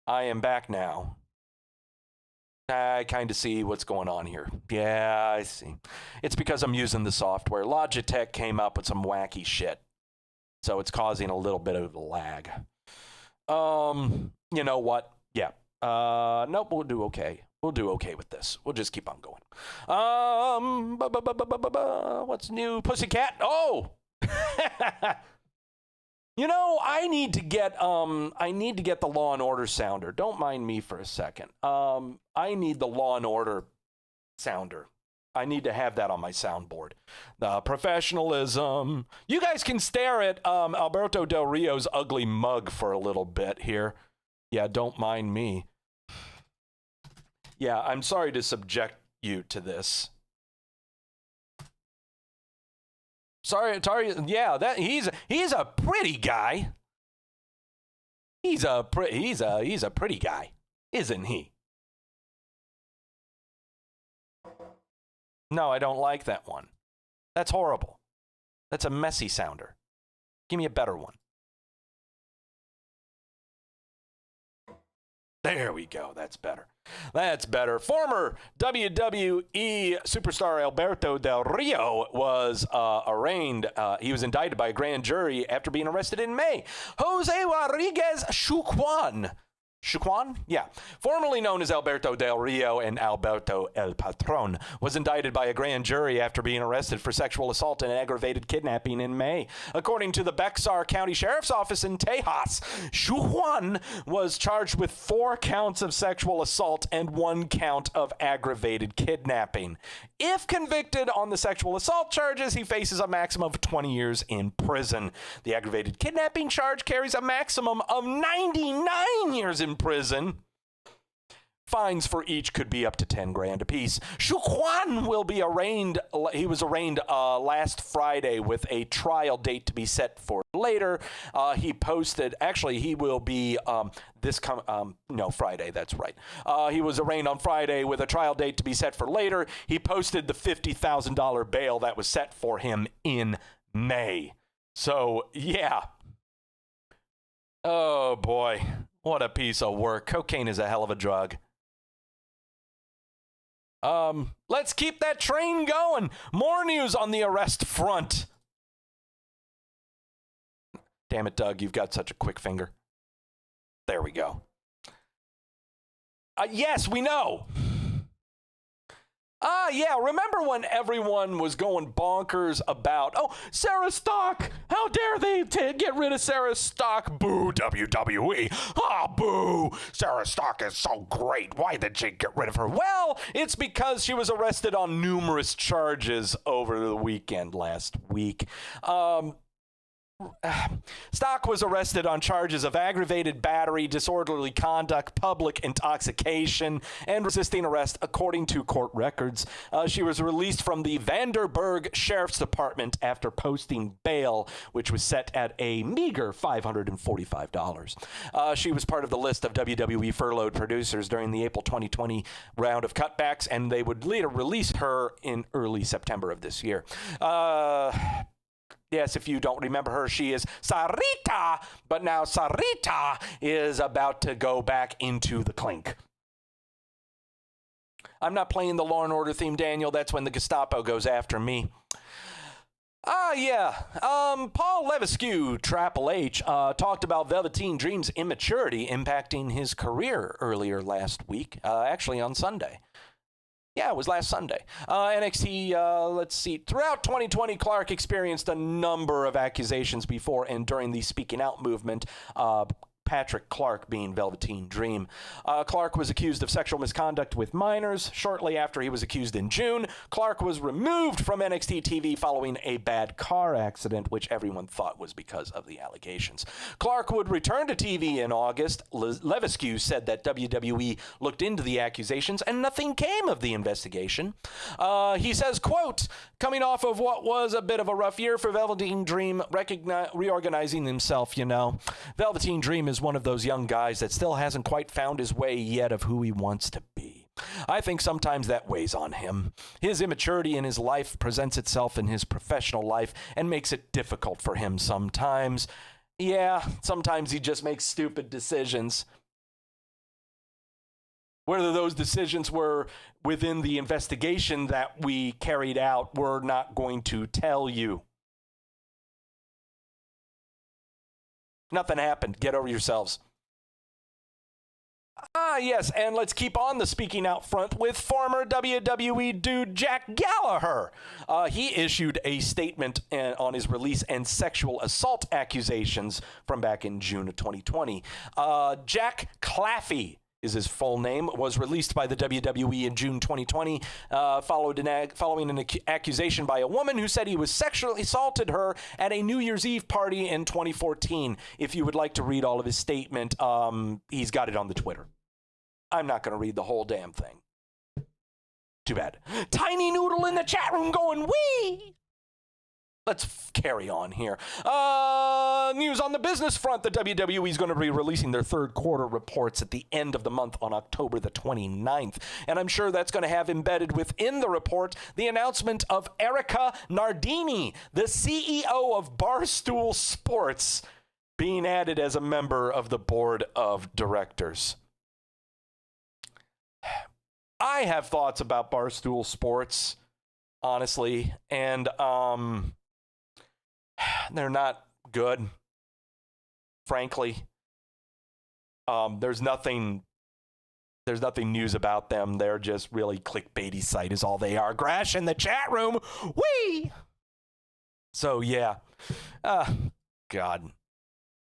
I am back now. I kind of see what's going on here. Yeah, I see. It's because I'm using the software. Logitech came up with some wacky shit. So it's causing a little bit of a lag. You know what? Yeah. Nope, we'll do okay. We'll do okay with this. We'll just keep on going. What's new? Pussycat? Oh! You know, I need to get the Law and Order sounder. Don't mind me for a second. I need the Law and Order sounder. I need to have that on my soundboard. Professionalism. You guys can stare at Alberto Del Rio's ugly mug for a little bit here. Yeah, don't mind me. Yeah, I'm sorry to subject you to this. Sorry, yeah, that he's a pretty guy. He's a pretty guy, isn't he? No, I don't like that one. That's horrible. That's a messy sounder. Give me a better one. There we go. That's better. That's better. Former WWE superstar Alberto Del Rio was arraigned. He was indicted by a grand jury after being arrested in May. Jose Rodriguez Chuquan. Chuquan? Yeah. Formerly known as Alberto Del Rio and Alberto El Patron, was indicted by a grand jury after being arrested for sexual assault and aggravated kidnapping in May. According to the Bexar County Sheriff's Office in Tejas, Chuquan was charged with 4 counts of sexual assault and 1 count of aggravated kidnapping. If convicted on the sexual assault charges, he faces a maximum of 20 years in prison. The aggravated kidnapping charge carries a maximum of 99 years in prison. Fines for each could be up to 10 grand apiece. Chuquan will be arraigned. He was arraigned last Friday with a trial date to be set for later. He posted, actually, he will be Friday, that's right. He was arraigned on Friday with a trial date to be set for later. He posted the $50,000 bail that was set for him in May. So, yeah. Oh, boy. What a piece of work. Cocaine is a hell of a drug. Let's keep that train going. More news on the arrest front. Damn it, Doug, you've got such a quick finger. There we go. Yes, we know. Yeah, remember when everyone was going bonkers about, oh, Sarah Stock, how dare they get rid of Sarah Stock? Boo, WWE. Boo, Sarah Stock is so great. Why did she get rid of her? Well, it's because she was arrested on numerous charges over the weekend last week. Stock was arrested on charges of aggravated battery, disorderly conduct, public intoxication, and resisting arrest, according to court records. She was released from the Vanderburg Sheriff's Department after posting bail, which was set at a meager $545. She was part of the list of WWE furloughed producers during the April 2020 round of cutbacks, and they would later release her in early September of this year. Yes, if you don't remember her, she is Sarita, but now Sarita is about to go back into the clink. I'm not playing the Law and Order theme, Daniel. That's when the Gestapo goes after me. Paul Levesque, Triple H, talked about Velveteen Dream's immaturity impacting his career earlier last week, actually on Sunday. Yeah, it was last Sunday. NXT, let's see. Throughout 2020, Clark experienced a number of accusations before and during the speaking out movement, Patrick Clark being Velveteen Dream. Clark was accused of sexual misconduct with minors. Shortly after he was accused in June, Clark was removed from NXT TV following a bad car accident, which everyone thought was because of the allegations. Clark would return to TV in August. Levesque said that WWE looked into the accusations and nothing came of the investigation. He says, quote, coming off of what was a bit of a rough year for Velveteen Dream, reorganizing himself, Velveteen Dream is one of those young guys that still hasn't quite found his way yet of who he wants to be. I think sometimes that weighs on him. His immaturity in his life presents itself in his professional life and makes it difficult for him sometimes. Yeah, sometimes he just makes stupid decisions. Whether those decisions were within the investigation that we carried out, we're not going to tell you. Nothing happened. Get over yourselves. Yes, and let's keep on the speaking out front with former WWE dude Jack Gallagher. He issued a statement on his release and sexual assault accusations from back in June of 2020. Jack Claffey is his full name, was released by the WWE in June 2020, following an accusation by a woman who said he was sexually assaulted her at a New Year's Eve party in 2014. If you would like to read all of his statement, he's got it on the Twitter. I'm not going to read the whole damn thing. Too bad. Tiny Noodle in the chat room going, wee! Let's carry on here. News on the business front. The WWE is going to be releasing their third quarter reports at the end of the month on October the 29th. And I'm sure that's going to have embedded within the report the announcement of Erica Nardini, the CEO of Barstool Sports, being added as a member of the board of directors. I have thoughts about Barstool Sports, honestly, and they're not good, frankly. There's nothing news about them. They're just really clickbaity site is all they are. Grash in the chat room. Whee! So, yeah. God.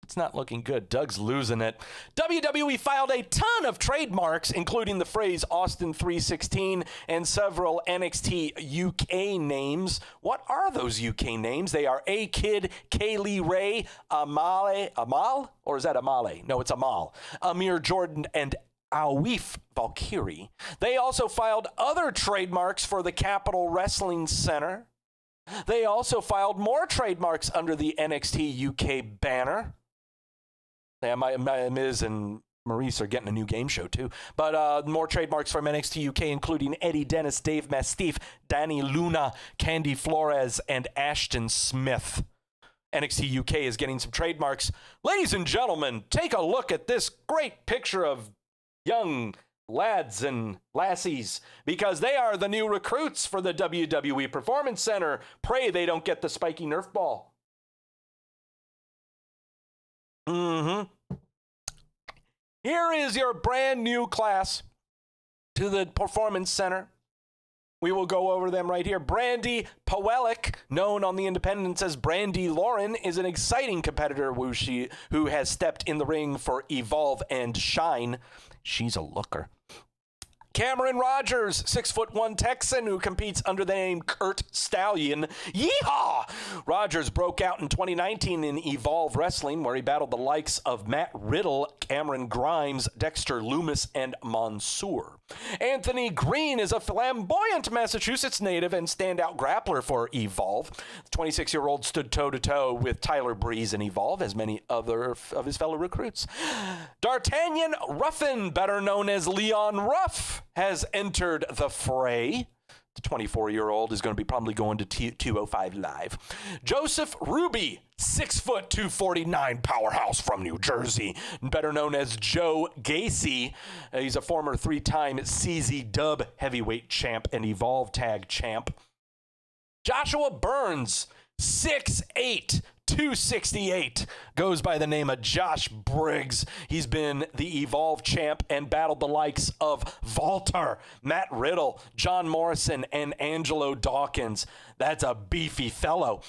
It's not looking good. Doug's losing it. WWE filed a ton of trademarks, including the phrase Austin 316 and several NXT UK names. What are those UK names? They are A-Kid, Kaylee Ray, Amal? Or is that Amale? No, it's Amal. Amir Jordan and Awif Valkyrie. They also filed other trademarks for the Capitol Wrestling Center. They also filed more trademarks under the NXT UK banner. Yeah, Miz and Maurice are getting a new game show, too. But more trademarks from NXT UK, including Eddie Dennis, Dave Mastiff, Danny Luna, Candy Flores, and Ashton Smith. NXT UK is getting some trademarks. Ladies and gentlemen, take a look at this great picture of young lads and lassies, because they are the new recruits for the WWE Performance Center. Pray they don't get the spiky Nerf ball. Here is your brand new class to the Performance Center. We will go over them right here. Brandy Powellick, known on the Independents as Brandy Lauren, is an exciting competitor who has stepped in the ring for Evolve and Shine. She's a looker. Cameron Rogers, 6'1" Texan who competes under the name Kurt Stallion. Yeehaw! Rogers broke out in 2019 in Evolve Wrestling, where he battled the likes of Matt Riddle, Cameron Grimes, Dexter Loomis, and Mansoor. Anthony Green is a flamboyant Massachusetts native and standout grappler for Evolve. The 26-year-old stood toe-to-toe with Tyler Breeze in Evolve, as many other of his fellow recruits. D'Artagnan Ruffin, better known as Leon Ruff, has entered the fray. The 24-year-old is going to be probably going to 205 Live. Joseph Ruby, 6 foot 249 powerhouse from New Jersey, better known as Joe Gacy. He's a former 3-time CZ Dub heavyweight champ and Evolve Tag champ. Joshua Burns, 6'8", 268, goes by the name of Josh Briggs. He's been the Evolve champ and battled the likes of Walter, Matt Riddle, John Morrison, and Angelo Dawkins. That's a beefy fellow.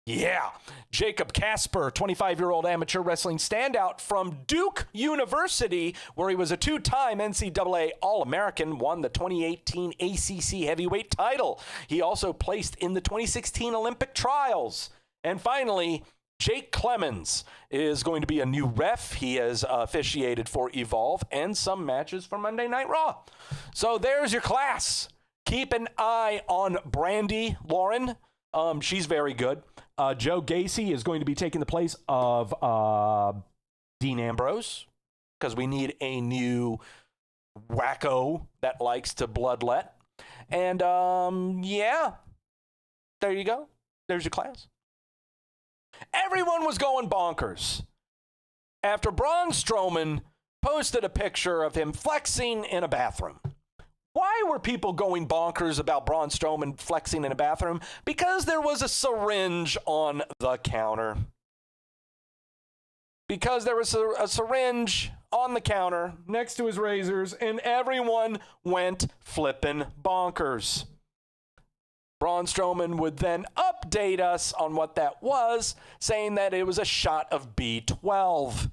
Yeah. Jacob Casper, 25-year-old amateur wrestling standout from Duke University, where he was a 2-time NCAA All-American, won the 2018 ACC heavyweight title. He also placed in the 2016 Olympic trials. And finally, Jake Clemens is going to be a new ref. He has officiated for Evolve and some matches for Monday Night Raw. So there's your class. Keep an eye on Brandy Lauren. She's very good. Joe Gacy is going to be taking the place of Dean Ambrose, because we need a new wacko that likes to bloodlet. And yeah, there you go. There's your class. Everyone was going bonkers after Braun Strowman posted a picture of him flexing in a bathroom. Why were people going bonkers about Braun Strowman flexing in a bathroom? Because there was a syringe on the counter. Because there was a syringe on the counter next to his razors, and everyone went flipping bonkers. Braun Strowman would then update us on what that was, saying that it was a shot of B12.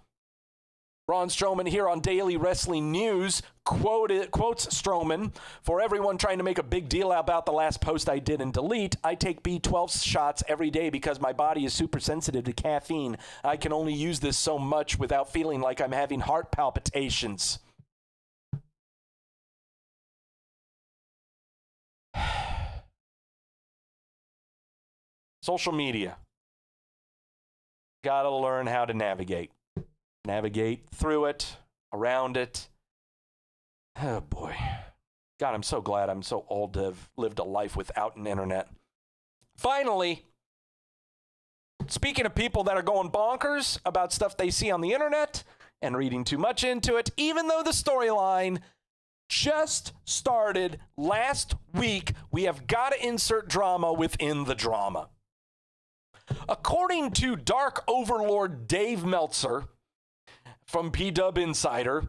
Braun Strowman here on Daily Wrestling News quotes Strowman, "For everyone trying to make a big deal about the last post I did and delete, I take B12 shots every day because my body is super sensitive to caffeine. I can only use this so much without feeling like I'm having heart palpitations." Social media. Gotta learn how to navigate. Navigate through it, around it. Oh boy. God, I'm so glad I'm so old to have lived a life without an internet. Finally, speaking of people that are going bonkers about stuff they see on the internet and reading too much into it, even though the storyline just started last week, we have got to insert drama within the drama. According to Dark Overlord Dave Meltzer from P-Dub Insider,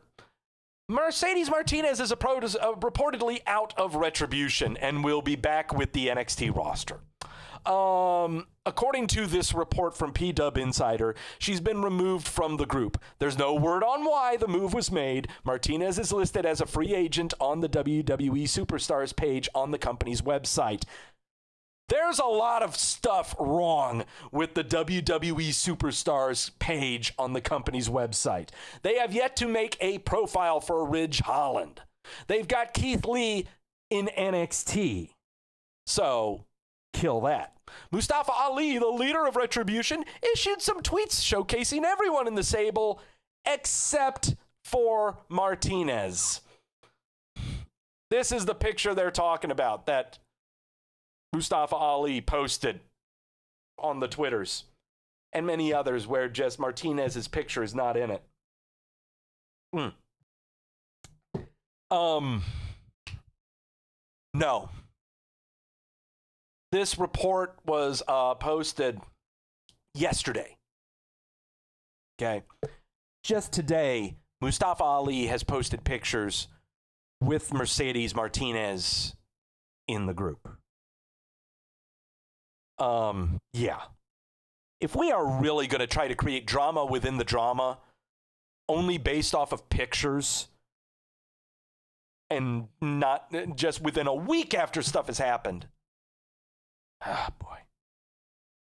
Mercedes Martinez is reportedly out of Retribution and will be back with the NXT roster. According to this report from P-Dub Insider, she's been removed from the group. There's no word on why the move was made. Martinez is listed as a free agent on the WWE Superstars page on the company's website. There's a lot of stuff wrong with the WWE Superstars page on the company's website. They have yet to make a profile for Ridge Holland. They've got Keith Lee in NXT. So, kill that. Mustafa Ali, the leader of Retribution, issued some tweets showcasing everyone in the stable except for Martinez. This is the picture they're talking about that Mustafa Ali posted on the Twitters and many others where just Martinez's picture is not in it. No. This report was posted yesterday. Okay. Just today, Mustafa Ali has posted pictures with Mercedes Martinez in the group. Yeah. If we are really going to try to create drama within the drama, only based off of pictures, and not just within a week after stuff has happened. Ah, boy.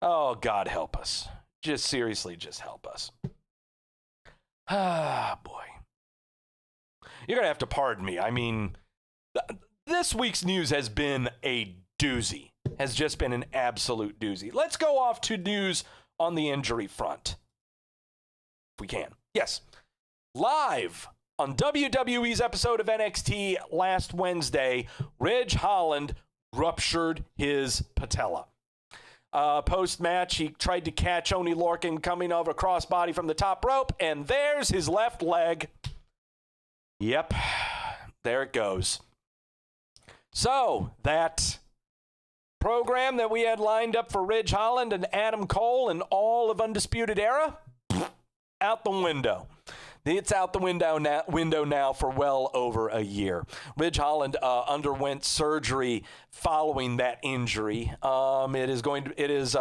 Oh, God help us. Just seriously, just help us. Ah, boy. You're going to have to pardon me. I mean, this week's news has been a doozy. Has just been an absolute doozy. Let's go off to news on the injury front. If we can. Yes. Live on WWE's episode of NXT last Wednesday, Ridge Holland ruptured his patella. Post-match, he tried to catch Oney Lorcan coming over crossbody from the top rope, and there's his left leg. Yep, there it goes. So, that program that we had lined up for Ridge Holland and Adam Cole and all of Undisputed Era, out the window. It's out the window now for well over a year. Ridge Holland underwent surgery following that injury. It is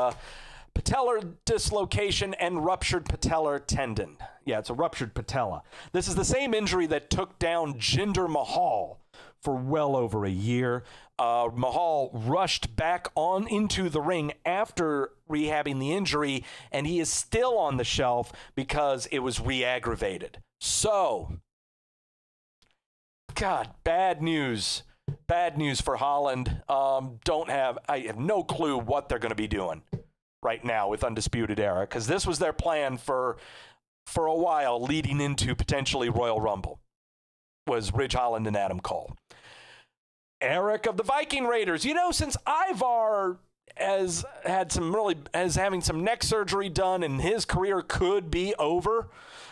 patellar dislocation and ruptured patellar tendon. Yeah, it's a ruptured patella. This is the same injury that took down Jinder Mahal for well over a year. Mahal rushed back on into the ring after rehabbing the injury, and he is still on the shelf because it was re-aggravated. So, God, bad news. Bad news for Holland. I have no clue what they're going to be doing right now with Undisputed Era, because this was their plan for a while leading into potentially Royal Rumble, was Ridge Holland and Adam Cole. Eric of the Viking Raiders. You know, since Ivar has having some neck surgery done and his career could be over,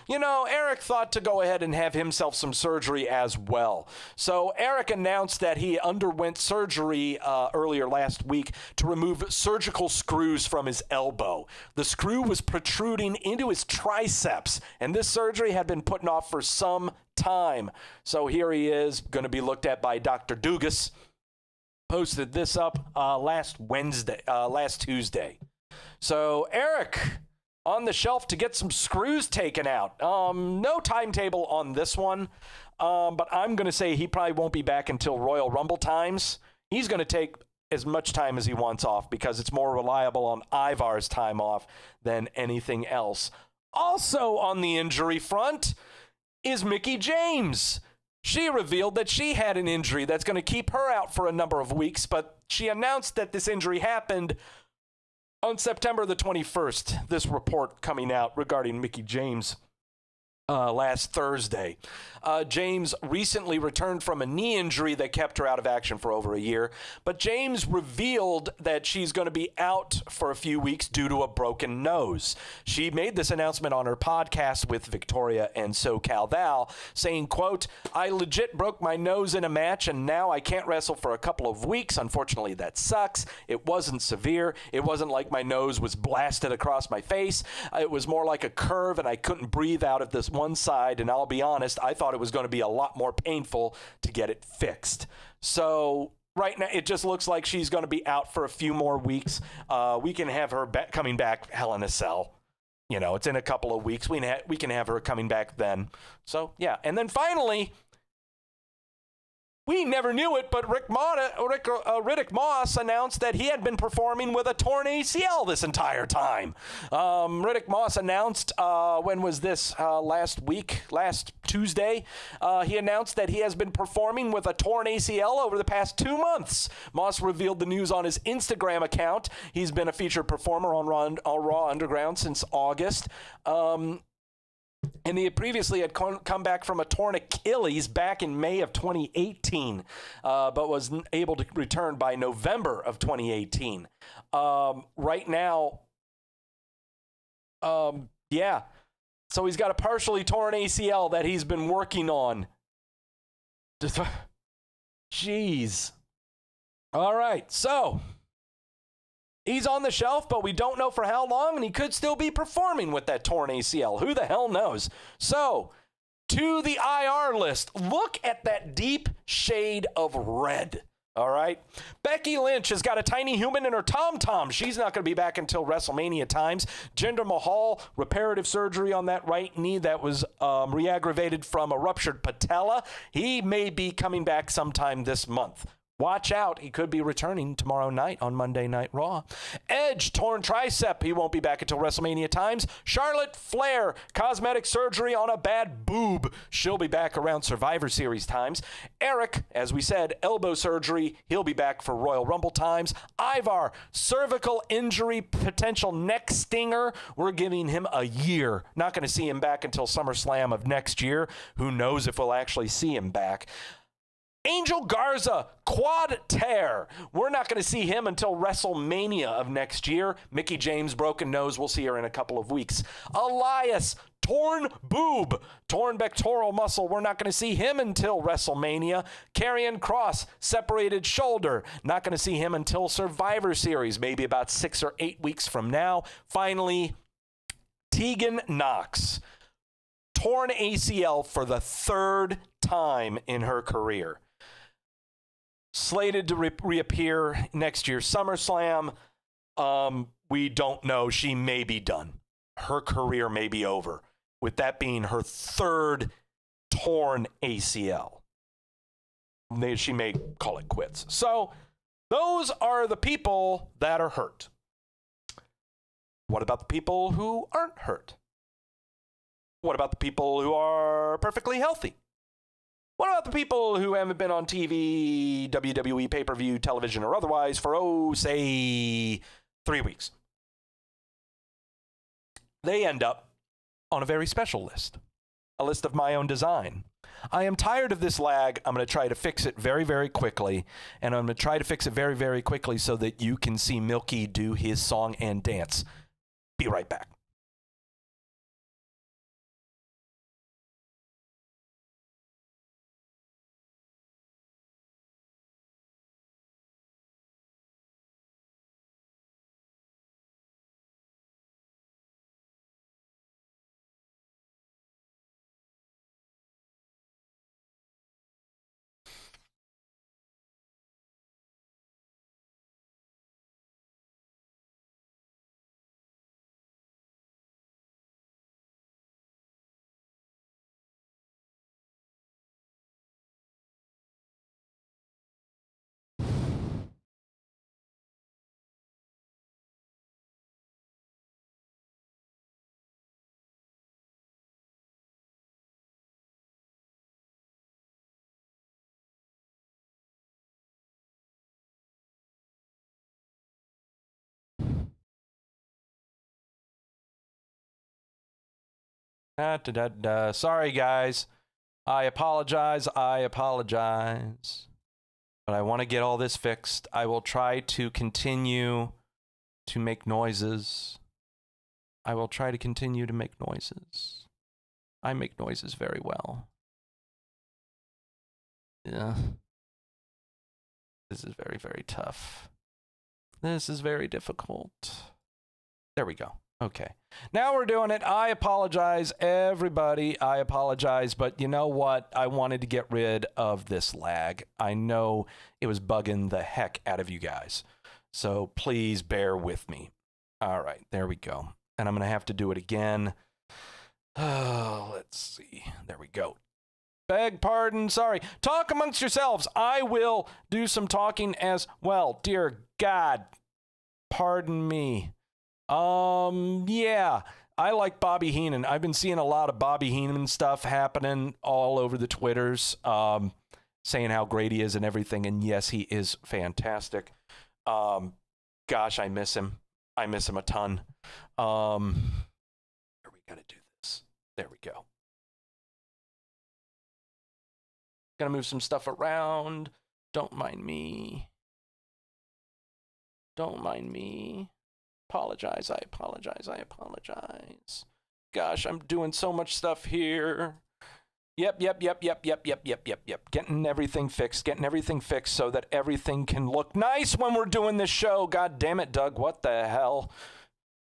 you know, Eric thought to go ahead and have himself some surgery as well. So Eric announced that he underwent surgery earlier last week to remove surgical screws from his elbow. The screw was protruding into his triceps, and this surgery had been put off for some time. So here he is, going to be looked at by Dr. Dugas. Posted this up last Tuesday. So Eric on the shelf to get some screws taken out. No timetable on this one, but I'm going to say he probably won't be back until Royal Rumble times. He's going to take as much time as he wants off because it's more reliable on Ivar's time off than anything else. Also on the injury front is Mickie James. She revealed that she had an injury that's going to keep her out for a number of weeks, but she announced that this injury happened on September the 21st. This report coming out regarding Mickie James last Thursday. James recently returned from a knee injury that kept her out of action for over a year, but James revealed that she's going to be out for a few weeks due to a broken nose. She made this announcement on her podcast with Victoria and SoCal Val, saying, quote, "I legit broke my nose in a match and now I can't wrestle for a couple of weeks. Unfortunately, that sucks. It wasn't severe. It wasn't like my nose was blasted across my face. It was more like a curve and I couldn't breathe out of this one side, and I'll be honest, I thought it was going to be a lot more painful to get it fixed." So right now, it just looks like she's going to be out for a few more weeks. We can have her coming back Hell in a Cell. You know, it's in a couple of weeks. We can have her coming back then. So, yeah. And then finally, we never knew it, but Riddick Moss announced that he had been performing with a torn ACL this entire time. Riddick Moss announced, when was this? Last Tuesday. He announced that he has been performing with a torn ACL over the past 2 months. Moss revealed the news on his Instagram account. He's been a featured performer on Raw Underground since August. And he previously had come back from a torn Achilles back in May of 2018, but was able to return by November of 2018. Right now, yeah. So he's got a partially torn ACL that he's been working on. Jeez. All right, so he's on the shelf, but we don't know for how long, and he could still be performing with that torn ACL. Who the hell knows? So, to the IR list, look at that deep shade of red. All right. Becky Lynch has got a tiny human in her tom-tom. She's not going to be back until WrestleMania times. Jinder Mahal, reparative surgery on that right knee that was re-aggravated from a ruptured patella. He may be coming back sometime this month. Watch out. He could be returning tomorrow night on Monday Night Raw. Edge, torn tricep. He won't be back until WrestleMania times. Charlotte Flair, cosmetic surgery on a bad boob. She'll be back around Survivor Series times. Eric, as we said, elbow surgery. He'll be back for Royal Rumble times. Ivar, cervical injury, potential neck stinger. We're giving him a year. Not going to see him back until SummerSlam of next year. Who knows if we'll actually see him back. Angel Garza, quad tear. We're not going to see him until WrestleMania of next year. Mickie James, broken nose. We'll see her in a couple of weeks. Elias, torn boob, torn pectoral muscle. We're not going to see him until WrestleMania. Karrion Kross, separated shoulder. Not going to see him until Survivor Series, maybe about 6 or 8 weeks from now. Finally, Tegan Nox, torn ACL for the third time in her career. Slated to reappear next year's SummerSlam. We don't know. She may be done. Her career may be over, with that being her third torn ACL. She may call it quits. So those are the people that are hurt. What about the people who aren't hurt? What about the people who are perfectly healthy? What about the people who haven't been on TV, WWE, pay-per-view, television, or otherwise for, say, 3 weeks? They end up on a very special list, a list of my own design. I am tired of this lag. I'm going to try to fix it very, very quickly, and I'm going to try to fix it very, very quickly so that you can see Milky do his song and dance. Be right back. Sorry, guys. I apologize. But I want to get all this fixed. I will try to continue to make noises. I make noises very well. Yeah. This is very, very tough. This is very difficult. There we go. Okay. Now we're doing it. I apologize, everybody. I apologize, but you know what? I wanted to get rid of this lag. I know it was bugging the heck out of you guys. So please bear with me. All right, there we go. And I'm going to have to do it again. Oh, let's see. There we go. Beg pardon. Sorry. Talk amongst yourselves. I will do some talking as well. Dear God. Pardon me. Yeah, I like Bobby Heenan. I've been seeing a lot of Bobby Heenan stuff happening all over the Twitters, saying how great he is and everything. And yes, he is fantastic. Gosh, I miss him. I miss him a ton. Here, we got to do this. There we go. Gonna move some stuff around. Don't mind me. Don't mind me. Apologize. I apologize. Gosh, I'm doing so much stuff here. Yep. Getting everything fixed so that everything can look nice when we're doing this show. God damn it, Doug. What the hell?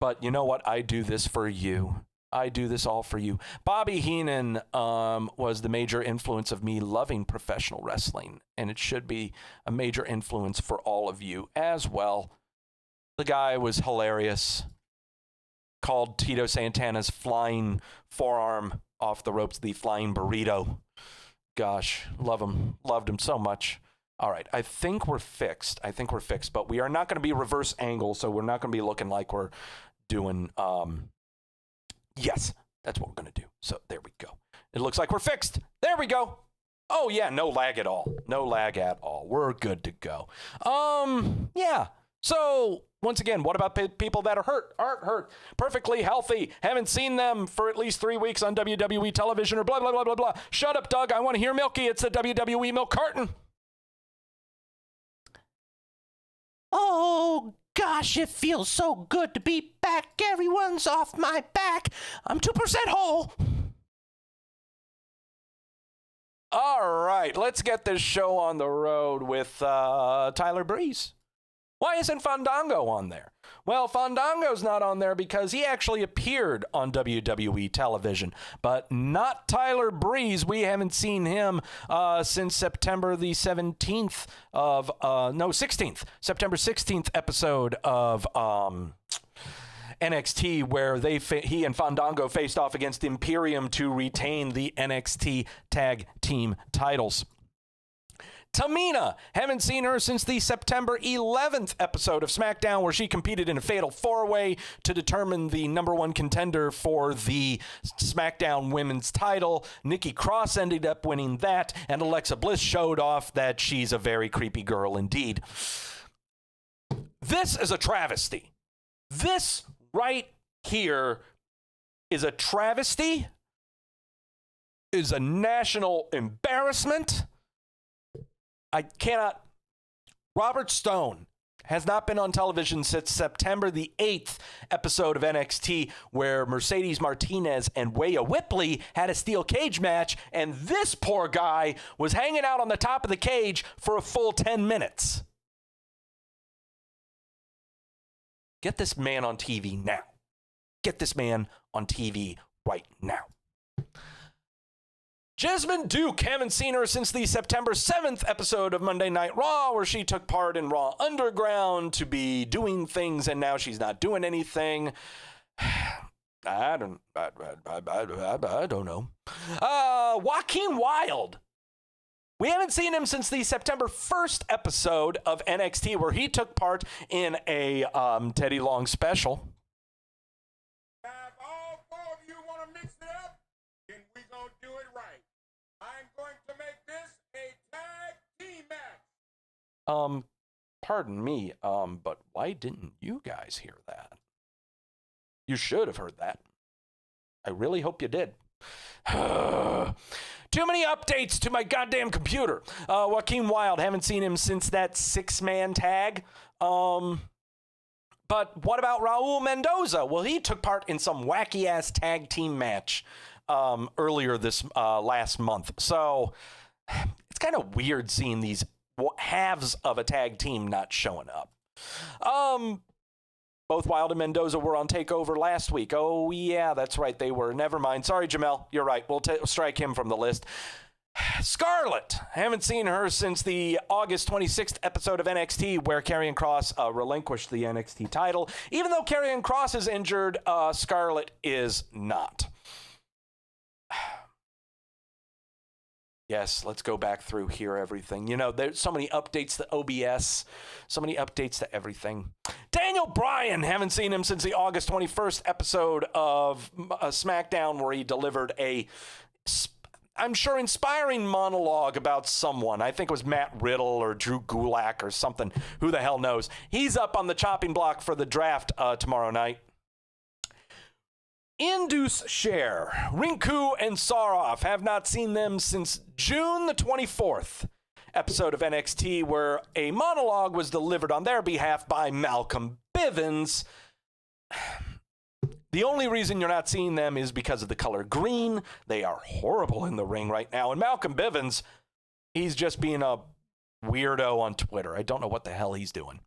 But you know what? I do this for you. I do this all for you. Bobby Heenan was the major influence of me loving professional wrestling, and it should be a major influence for all of you as well. The guy was hilarious. Called Tito Santana's flying forearm off the ropes the flying burrito. Gosh, love him. Loved him so much. All right, I think we're fixed. But we are not going to be reverse angle, so we're not going to be looking like we're doing... Yes, that's what we're going to do. So there we go. It looks like we're fixed. There we go. Oh, yeah, no lag at all. We're good to go. Yeah. So, once again, what about people that aren't hurt, perfectly healthy, haven't seen them for at least 3 weeks on WWE television or blah, blah, blah, blah, blah. Shut up, Doug. I want to hear Milky. It's the WWE milk carton. Oh, gosh, it feels so good to be back. Everyone's off my back. I'm 2% whole. All right, let's get this show on the road with Tyler Breeze. Why isn't Fandango on there? Well, Fandango's not on there because he actually appeared on WWE television, but not Tyler Breeze. We haven't seen him since September the 16th, September 16th episode of NXT, where he and Fandango faced off against Imperium to retain the NXT Tag Team titles. Tamina, haven't seen her since the September 11th episode of Smackdown, where she competed in a fatal four-way to determine the number one contender for the Smackdown women's title. Nikki Cross ended up winning that, and Alexa Bliss showed off that she's a very creepy girl indeed. This is a travesty. This right here is a travesty, is a national embarrassment. I cannot. Robert Stone has not been on television since September the 8th episode of NXT, where Mercedes Martinez and Rhea Ripley had a steel cage match, and this poor guy was hanging out on the top of the cage for a full 10 minutes. Get this man on TV now. Get this man on TV right now. Jessamine Duke, haven't seen her since the September 7th episode of Monday Night Raw, where she took part in Raw Underground to be doing things, and now she's not doing anything. I don't know. Joaquin Wilde. We haven't seen him since the September 1st episode of NXT, where he took part in a Teddy Long special. If all four of you want to mix it up, then we gonna do it right. I'm going to make this a tag team match. Pardon me, but why didn't you guys hear that? You should have heard that. I really hope you did. Too many updates to my goddamn computer. Joaquin Wilde, haven't seen him since that 6-man tag. But what about Raul Mendoza? Well, he took part in some wacky-ass tag team match earlier this last month. So it's kind of weird seeing these halves of a tag team not showing up. Both Wilde and Mendoza were on TakeOver last week. Oh, yeah, that's right. They were. Never mind. Sorry, Jamel. You're right. We'll strike him from the list. Scarlett. Haven't seen her since the August 26th episode of NXT, where Karrion Kross relinquished the NXT title. Even though Karrion Kross is injured, Scarlett is not. Yes, let's go back through here, everything. You know, there's so many updates to OBS, so many updates to everything. Daniel Bryan, haven't seen him since the August 21st episode of SmackDown, where he delivered a, I'm sure, inspiring monologue about someone. I think it was Matt Riddle or Drew Gulak or something. Who the hell knows? He's up on the chopping block for the draft tomorrow night. Indus Share, Rinku and Saroff, have not seen them since June the 24th episode of NXT, where a monologue was delivered on their behalf by Malcolm Bivens. The only reason you're not seeing them is because of the color green. They are horrible in the ring right now. And Malcolm Bivens, he's just being a weirdo on Twitter. I don't know what the hell he's doing.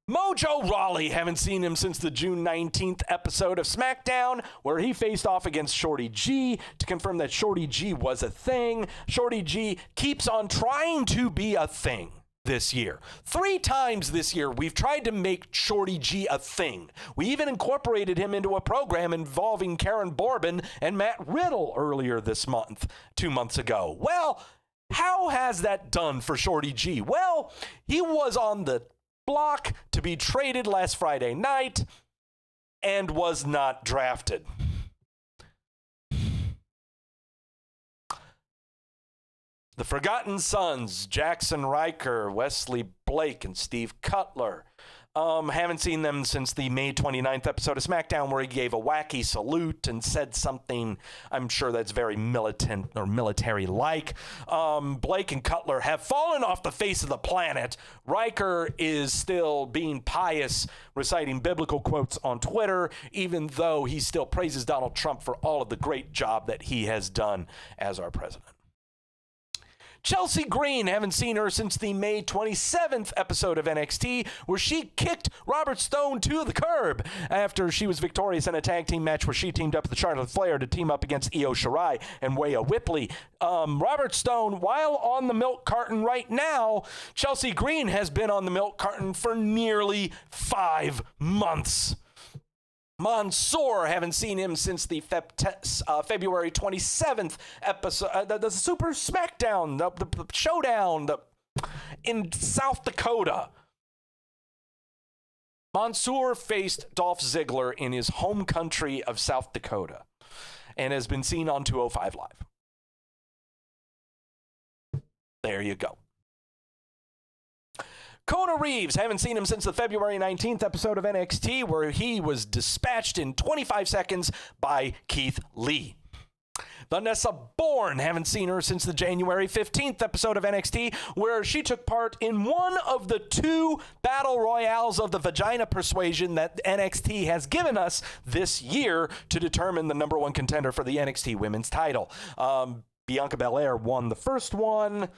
Mojo Rawley, haven't seen him since the June 19th episode of Smackdown, where he faced off against Shorty G to confirm that Shorty G was a thing. Shorty G keeps on trying to be a thing this year. 3 times this year, we've tried to make Shorty G a thing. We even incorporated him into a program involving Karen Borbin and Matt Riddle earlier this month, 2 months ago. Well, how has that done for Shorty G? Well, he was on the block to be traded last Friday night and was not drafted. The Forgotten Sons, Jackson Riker, Wesley Blake, and Steve Cutler. Haven't seen them since the May 29th episode of SmackDown, where he gave a wacky salute and said something, I'm sure that's very militant or military-like. Blake and Cutler have fallen off the face of the planet. Riker is still being pious, reciting biblical quotes on Twitter, even though he still praises Donald Trump for all of the great job that he has done as our president. Chelsea Green, haven't seen her since the May 27th episode of NXT, where she kicked Robert Stone to the curb after she was victorious in a tag team match where she teamed up with Charlotte Flair to team up against Io Shirai and Rhea Ripley. Robert Stone, while on the milk carton right now, Chelsea Green has been on the milk carton for nearly 5 months. Mansoor, haven't seen him since the February 27th episode, the Super Smackdown, the Showdown in South Dakota. Mansoor faced Dolph Ziggler in his home country of South Dakota and has been seen on 205 Live. There you go. Kona Reeves, haven't seen him since the February 19th episode of NXT, where he was dispatched in 25 seconds by Keith Lee. Vanessa Bourne, haven't seen her since the January 15th episode of NXT, where she took part in one of the 2 battle royales of the vagina persuasion that NXT has given us this year to determine the number 1 contender for the NXT women's title. Bianca Belair won the first one.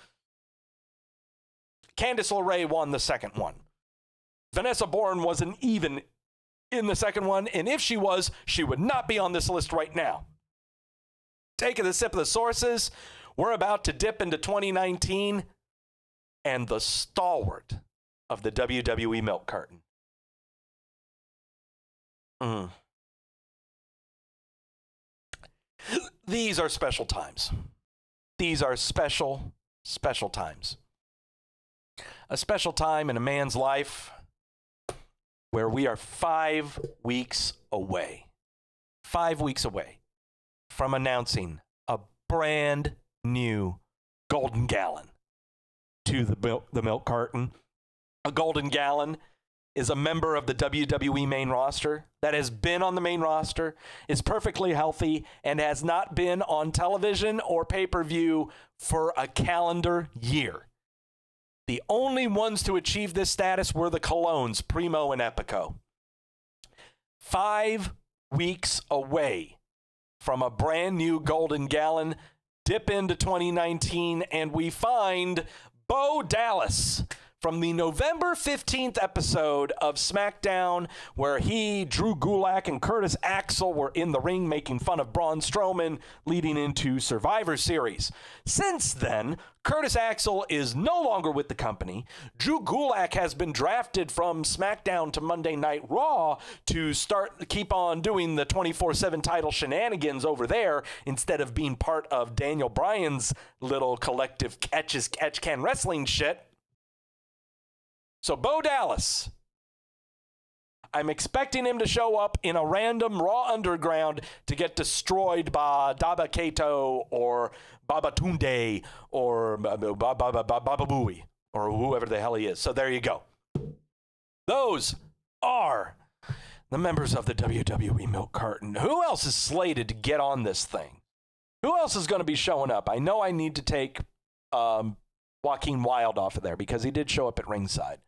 Candice LeRae won the second one. Vanessa Bourne wasn't even in the second one, and if she was, she would not be on this list right now. Taking a sip of the sources, we're about to dip into 2019, and the stalwart of the WWE milk carton. These are special times. These are special, special times. A special time in a man's life where we are 5 weeks away. 5 weeks away from announcing a brand new golden gallon to the milk carton. A golden gallon is a member of the WWE main roster that has been on the main roster, is perfectly healthy, and has not been on television or pay-per-view for a calendar year. The only ones to achieve this status were the Colognes, Primo and Epico. 5 weeks away from a brand new golden gallon. Dip into 2019, and we find Bo Dallas from the November 15th episode of SmackDown, where he, Drew Gulak, and Curtis Axel were in the ring making fun of Braun Strowman, leading into Survivor Series. Since then, Curtis Axel is no longer with the company. Drew Gulak has been drafted from SmackDown to Monday Night Raw to keep on doing the 24/7 title shenanigans over there instead of being part of Daniel Bryan's little collective catch can wrestling shit. So Bo Dallas, I'm expecting him to show up in a random Raw Underground to get destroyed by Daba Kato or Baba Tunde or Baba Booey or whoever the hell he is. So there you go. Those are the members of the WWE milk carton. Who else is slated to get on this thing? Who else is going to be showing up? I know I need to take Joaquin Wilde off of there because he did show up at ringside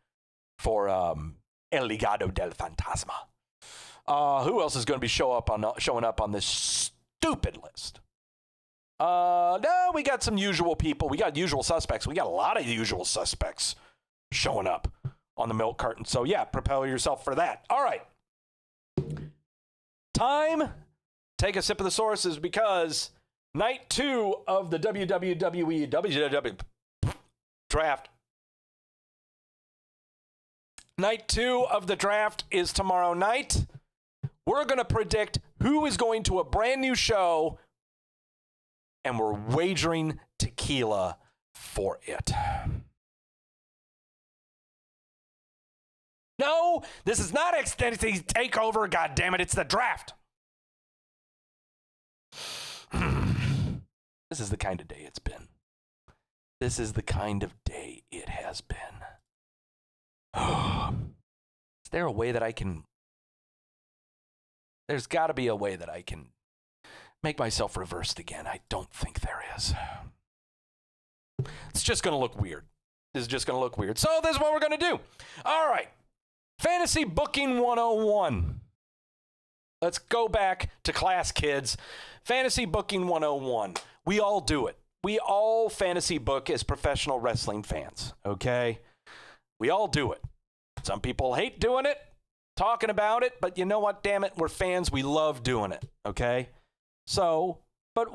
for El Legado del Fantasma. Who else is going to be showing up on this stupid list? No, we got some usual people. We got usual suspects. We got a lot of usual suspects showing up on the milk carton. So, yeah, prepare yourself for that. All right. Time. Take a sip of the sources because night 2 of the WWE Draft. Night 2 of the draft is tomorrow night. We're going to predict who is going to a brand new show, and we're wagering tequila for it. No, this is not Xfinity Takeover. God damn it, it's the draft. This is the kind of day it's been. This is the kind of day it has been. Is there a way that I can... There's got to be a way that I can make myself reversed again. I don't think there is. It's just going to look weird. This is just going to look weird. So this is what we're going to do. All right. Fantasy Booking 101. Let's go back to class, kids. Fantasy Booking 101. We all do it. We all fantasy book as professional wrestling fans, okay? We all do it. Some people hate doing it, talking about it, but you know what? Damn it, we're fans. We love doing it, okay? So, but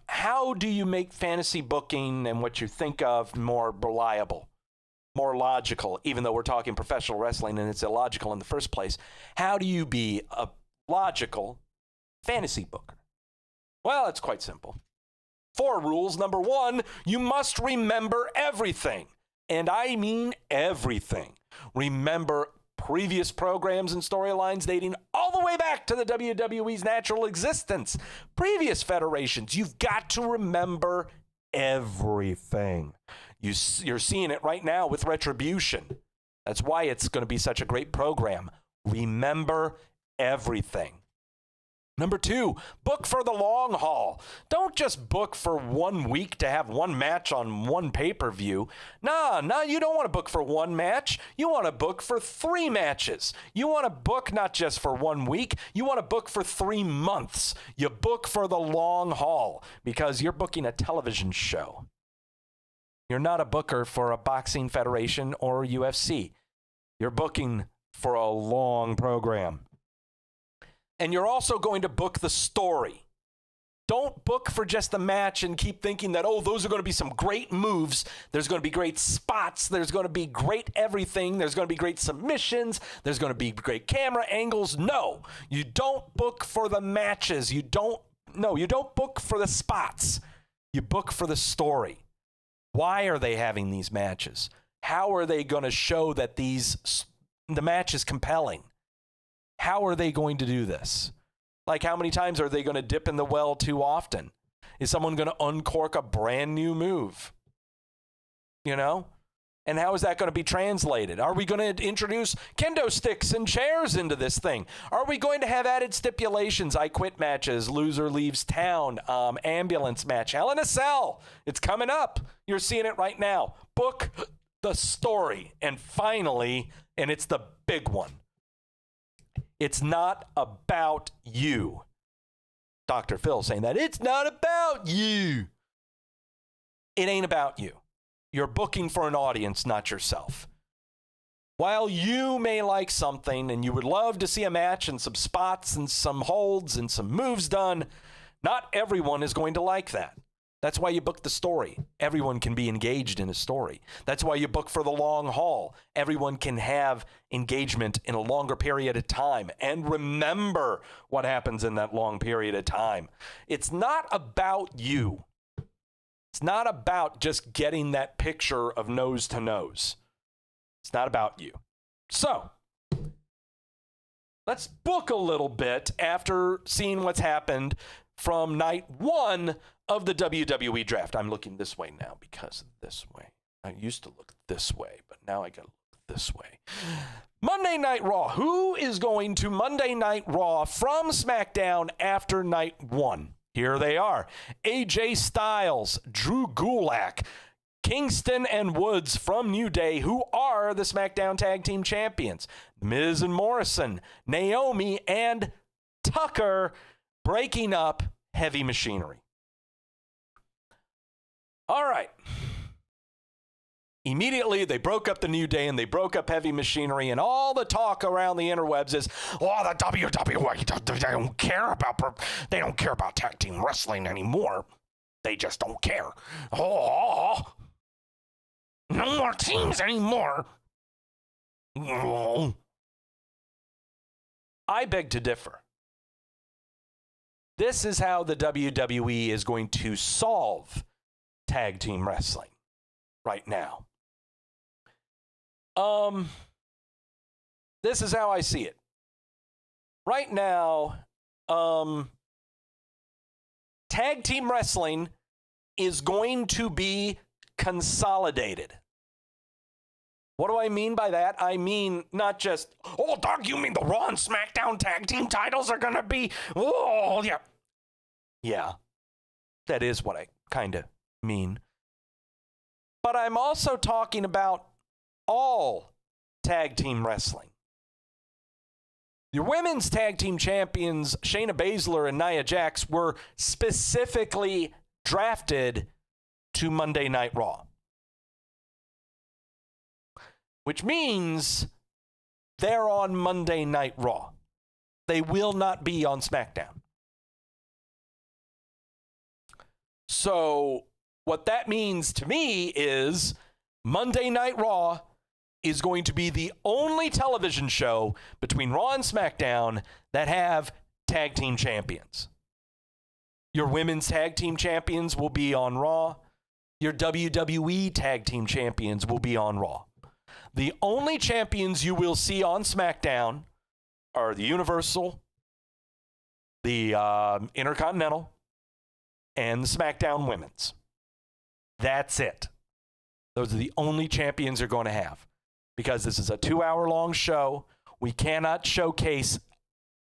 how do you make fantasy booking and what you think of more reliable, more logical, even though we're talking professional wrestling and it's illogical in the first place? How do you be a logical fantasy booker? Well, it's quite simple. 4 rules. Number 1, you must remember everything. And I mean everything. Remember previous programs and storylines dating all the way back to the WWE's natural existence. Previous federations. You've got to remember everything. You're seeing it right now with Retribution. That's why it's going to be such a great program. Remember everything. Number 2, book for the long haul. Don't just book for 1 week to have one match on one pay-per-view. No, you don't want to book for 1 match. You want to book for 3 matches. You want to book not just for 1 week. You want to book for 3 months. You book for the long haul because you're booking a television show. You're not a booker for a boxing federation or UFC. You're booking for a long program. And you're also going to book the story. Don't book for just the match and keep thinking that, oh, those are going to be some great moves. There's going to be great spots. There's going to be great everything. There's going to be great submissions. There's going to be great camera angles. No, you don't book for the matches. You don't book for the spots. You book for the story. Why are they having these matches? How are they going to show that the match is compelling? How are they going to do this? Like, how many times are they going to dip in the well too often? Is someone going to uncork a brand new move? You know? And how is that going to be translated? Are we going to introduce kendo sticks and chairs into this thing? Are we going to have added stipulations, I quit matches, loser leaves town, ambulance match, Hell in a Cell? It's coming up. You're seeing it right now. Book the story. And finally, and it's the big one, it's not about you. Dr. Phil saying that. It's not about you. It ain't about you. You're booking for an audience, not yourself. While you may like something and you would love to see a match and some spots and some holds and some moves done, not everyone is going to like that. That's why you book the story. Everyone can be engaged in a story. That's why you book for the long haul. Everyone can have engagement in a longer period of time and remember what happens in that long period of time. It's not about you. It's not about just getting that picture of nose to nose. It's not about you. So, let's book a little bit after seeing what's happened from night 1 of the WWE Draft. I'm looking this way now because of this way. I used to look this way, but now I got to look this way. Monday Night Raw. Who is going to Monday Night Raw from SmackDown after night 1? Here they are. AJ Styles, Drew Gulak, Kingston and Woods from New Day, who are the SmackDown Tag Team Champions. Miz and Morrison, Naomi and Tucker breaking up Heavy Machinery. All right. Immediately, they broke up the New Day and they broke up Heavy Machinery, and all the talk around the interwebs is, oh, the WWE, they don't care about tag team wrestling anymore. They just don't care. Oh, no more teams anymore. Oh. I beg to differ. This is how the WWE is going to solve tag team wrestling right now. This is how I see it. Right now, tag team wrestling is going to be consolidated. What do I mean by that? I mean not just, oh, dog, you mean the Raw and Smackdown tag team titles are going to be, oh, yeah. Yeah, that is what I kind of mean. But I'm also talking about all tag team wrestling. Your women's tag team champions, Shayna Baszler and Nia Jax, were specifically drafted to Monday Night Raw. Which means they're on Monday Night Raw. They will not be on SmackDown. So what that means to me is Monday Night Raw is going to be the only television show between Raw and SmackDown that have tag team champions. Your women's tag team champions will be on Raw. Your WWE tag team champions will be on Raw. The only champions you will see on SmackDown are the Universal, the Intercontinental, and the SmackDown Women's. That's it. Those are the only champions you're going to have. Because this is a 2-hour-long show. We cannot showcase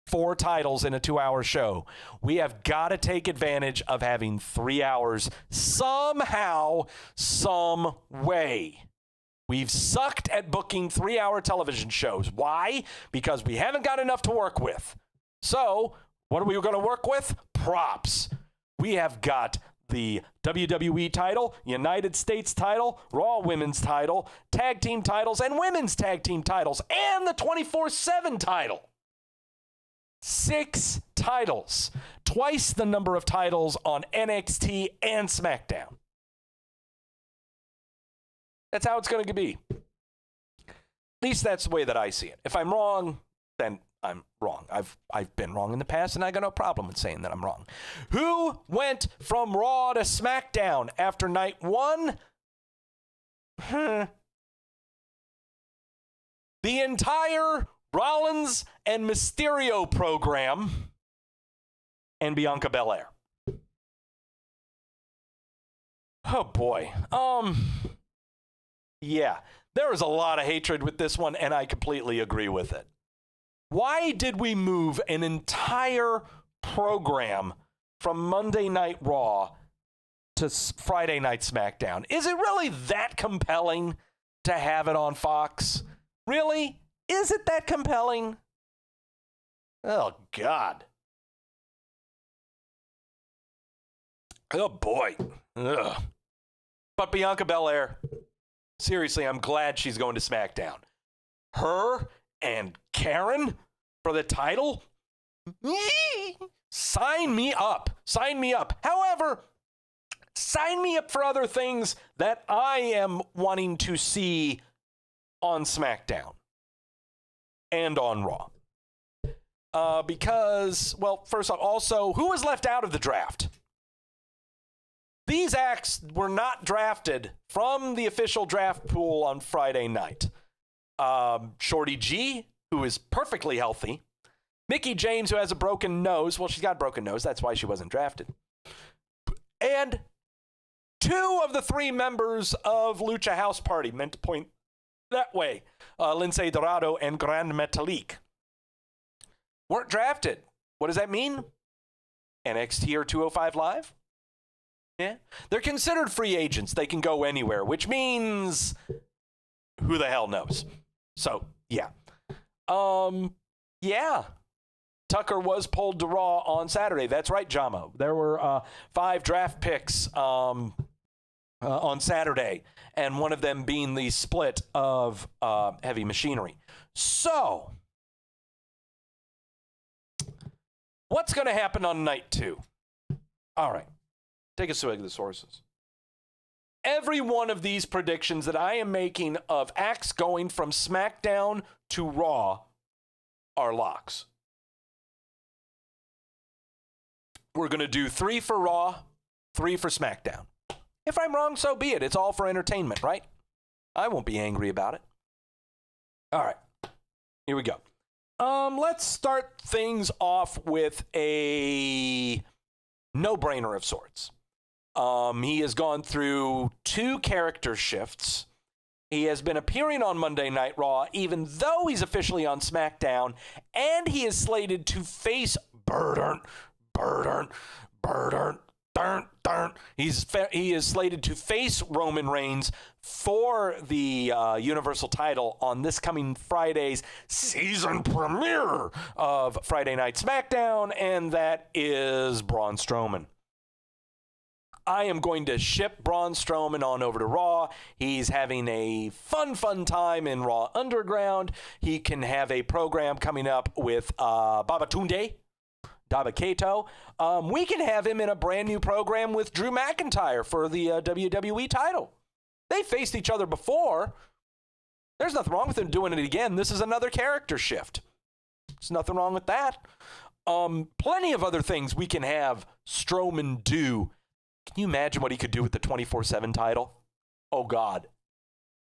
4 titles in a 2-hour show. We have got to take advantage of having 3 hours somehow, some way. We've sucked at booking 3-hour television shows. Why? Because we haven't got enough to work with. So, what are we going to work with? Props. We have got the WWE title, United States title, Raw Women's title, tag team titles, and women's tag team titles, and the 24/7 title. 6 titles. Twice the number of titles on NXT and SmackDown. That's how it's going to be. At least that's the way that I see it. If I'm wrong, then I'm wrong. I've been wrong in the past, and I got no problem with saying that I'm wrong. Who went from Raw to SmackDown after night 1? The entire Rollins and Mysterio program and Bianca Belair. Oh boy. Yeah, there is a lot of hatred with this one, and I completely agree with it. Why did we move an entire program from Monday Night Raw to Friday Night SmackDown? Is it really that compelling to have it on Fox? Really? Is it that compelling? Oh, God. Oh, boy. Ugh. But Bianca Belair, seriously, I'm glad she's going to SmackDown. Her and Karen for the title? Sign me up. Sign me up. However, sign me up for other things that I am wanting to see on SmackDown and on Raw. Because, well, first off, also, who was left out of the draft? These acts were not drafted from the official draft pool on Friday night. Shorty G, who is perfectly healthy. Mickie James, who has a broken nose. Well, she's got a broken nose. That's why she wasn't drafted. And 2 of the 3 members of Lucha House Party, meant to point that way, Lince Dorado and Grand Metalik, weren't drafted. What does that mean? NXT or 205 Live? Yeah. They're considered free agents. They can go anywhere, which means who the hell knows? So, yeah. Yeah. Tucker was pulled to Raw on Saturday. That's right, Jamo. There were 5 draft picks on Saturday. and one of them being the split of Heavy Machinery. So, what's going to happen on night 2? All right, take a swig of the sources. Every one of these predictions that I am making of acts going from SmackDown to Raw are locks. We're going to do 3 for Raw, 3 for SmackDown. If I'm wrong, so be it. It's all for entertainment, right? I won't be angry about it. All right, here we go. Let's start things off with a no-brainer of sorts. He has gone through 2 character shifts. He has been appearing on Monday Night Raw, even though he's officially on SmackDown, and he is slated to face he is slated to face Roman Reigns for the Universal title on this coming Friday's season premiere of Friday Night SmackDown, and that is Braun Strowman. I am going to ship Braun Strowman on over to Raw. He's having a fun time in Raw Underground. He can have a program coming up with Babatunde, Dabba-Kato. We can have him in a brand new program with Drew McIntyre for the WWE title. They faced each other before. There's nothing wrong with them doing it again. This is another character shift. There's nothing wrong with that. Plenty of other things we can have Strowman do. Can you imagine what he could do with the 24/7 title? Oh, God.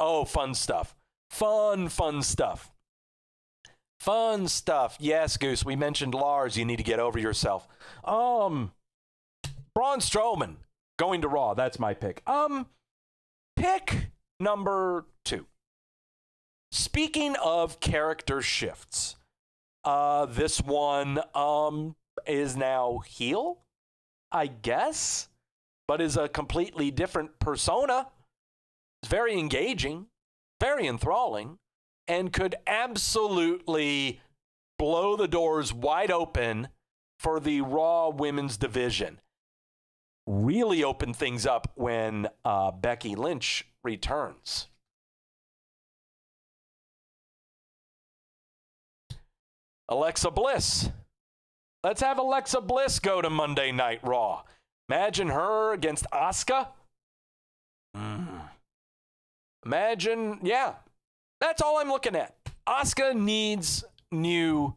Oh, fun stuff. Fun stuff. Fun stuff. Yes, Goose, we mentioned Lars. You need to get over yourself. Braun Strowman going to Raw. That's my pick. Pick number 2. Speaking of character shifts, this one is now heel, I guess, but is a completely different persona. It's very engaging, very enthralling, and could absolutely blow the doors wide open for the Raw Women's Division. Really open things up when Becky Lynch returns. Alexa Bliss. Let's have Alexa Bliss go to Monday Night Raw. Imagine her against Asuka. Imagine, yeah. That's all I'm looking at. Asuka needs new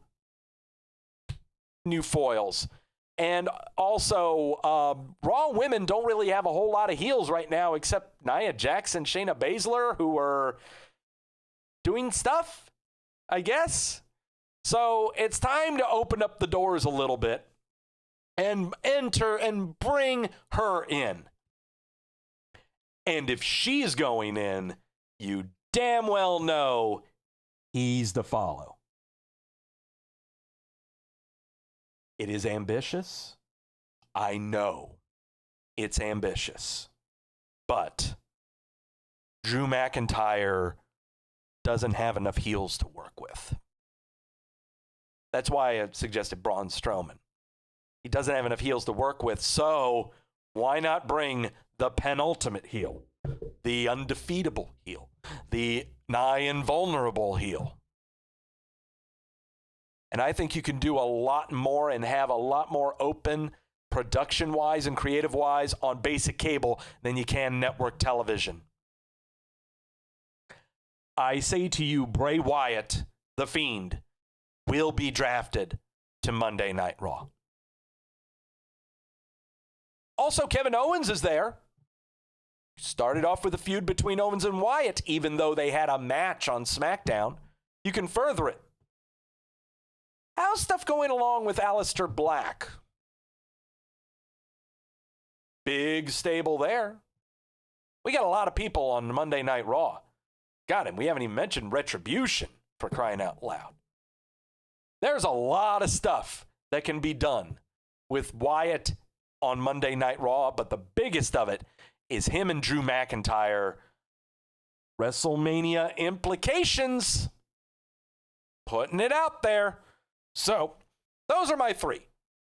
foils. And also, Raw women don't really have a whole lot of heels right now except Nia Jax and Shayna Baszler, who are doing stuff, I guess. So it's time to open up the doors a little bit and enter and bring her in. And if she's going in, you damn well know he's the follow. It is ambitious. I know it's ambitious. But Drew McIntyre doesn't have enough heels to work with. That's why I suggested Braun Strowman. He doesn't have enough heels to work with, so why not bring the penultimate heel, the undefeatable heel, the nigh invulnerable heel? And I think you can do a lot more and have a lot more open production-wise and creative-wise on basic cable than you can network television. I say to you, Bray Wyatt, the Fiend, will be drafted to Monday Night Raw. Also, Kevin Owens is there. Started off with a feud between Owens and Wyatt, even though they had a match on SmackDown. You can further it. How's stuff going along with Aleister Black? Big stable there. We got a lot of people on Monday Night Raw. Got him. We haven't even mentioned Retribution, for crying out loud. There's a lot of stuff that can be done with Wyatt on Monday Night Raw, but the biggest of it is him and Drew McIntyre. WrestleMania implications. Putting it out there. So, those are my 3.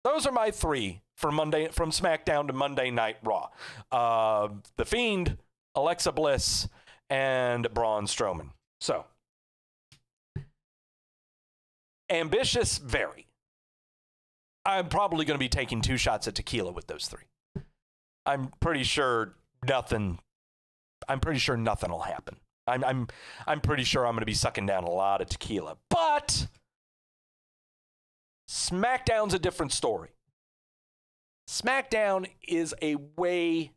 Those are my 3 for Monday, from SmackDown to Monday Night Raw. The Fiend Alexa Bliss, and Braun Strowman. So, ambitious, very. I'm probably going to be taking 2 shots at tequila with those 3. I'm pretty sure nothing will happen. I'm pretty sure I'm going to be sucking down a lot of tequila. But SmackDown's a different story. SmackDown is a way,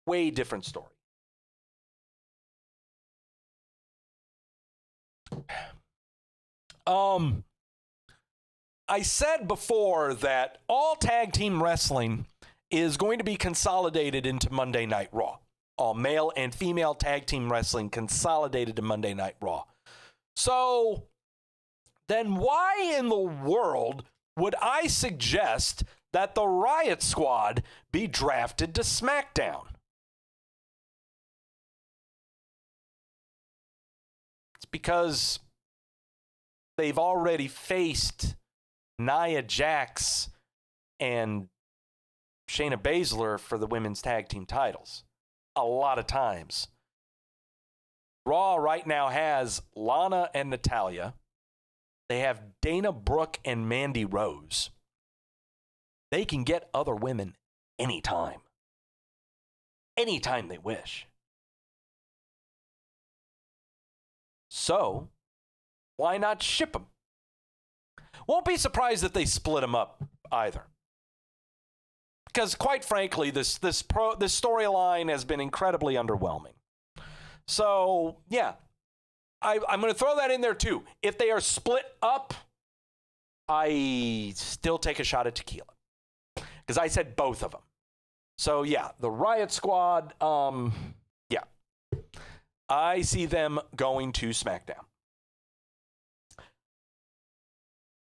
way different story. I said before that all tag team wrestling is going to be consolidated into Monday Night Raw. All male and female tag team wrestling consolidated to Monday Night Raw. So then why in the world would I suggest that the Riot Squad be drafted to SmackDown? It's because they've already faced Nia Jax and Shayna Baszler for the women's tag team titles a lot of times. Raw right now has Lana and Natalya. They have Dana Brooke and Mandy Rose. They can get other women anytime. Anytime they wish. So, why not ship them? Won't be surprised if they split them up either. Because quite frankly, this storyline has been incredibly underwhelming. So, yeah. I'm going to throw that in there too. If they are split up, I still take a shot at tequila. Because I said both of them. So, yeah, the Riot Squad, yeah. I see them going to SmackDown.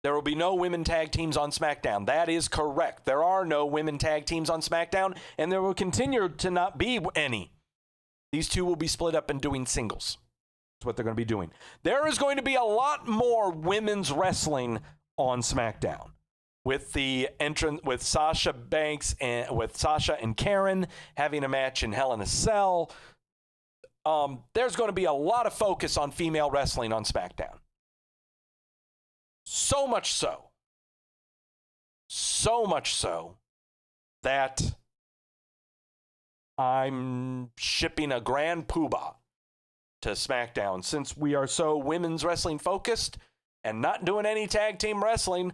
There will be no women tag teams on SmackDown. That is correct. There are no women tag teams on SmackDown, and there will continue to not be any. These two will be split up and doing singles. That's what they're going to be doing. There is going to be a lot more women's wrestling on SmackDown. With the entrance, with Sasha Banks and with Sasha and Karen having a match in Hell in a Cell. There's going to be a lot of focus on female wrestling on SmackDown. So much so that I'm shipping a grand poobah to SmackDown. Since we are so women's wrestling focused and not doing any tag team wrestling,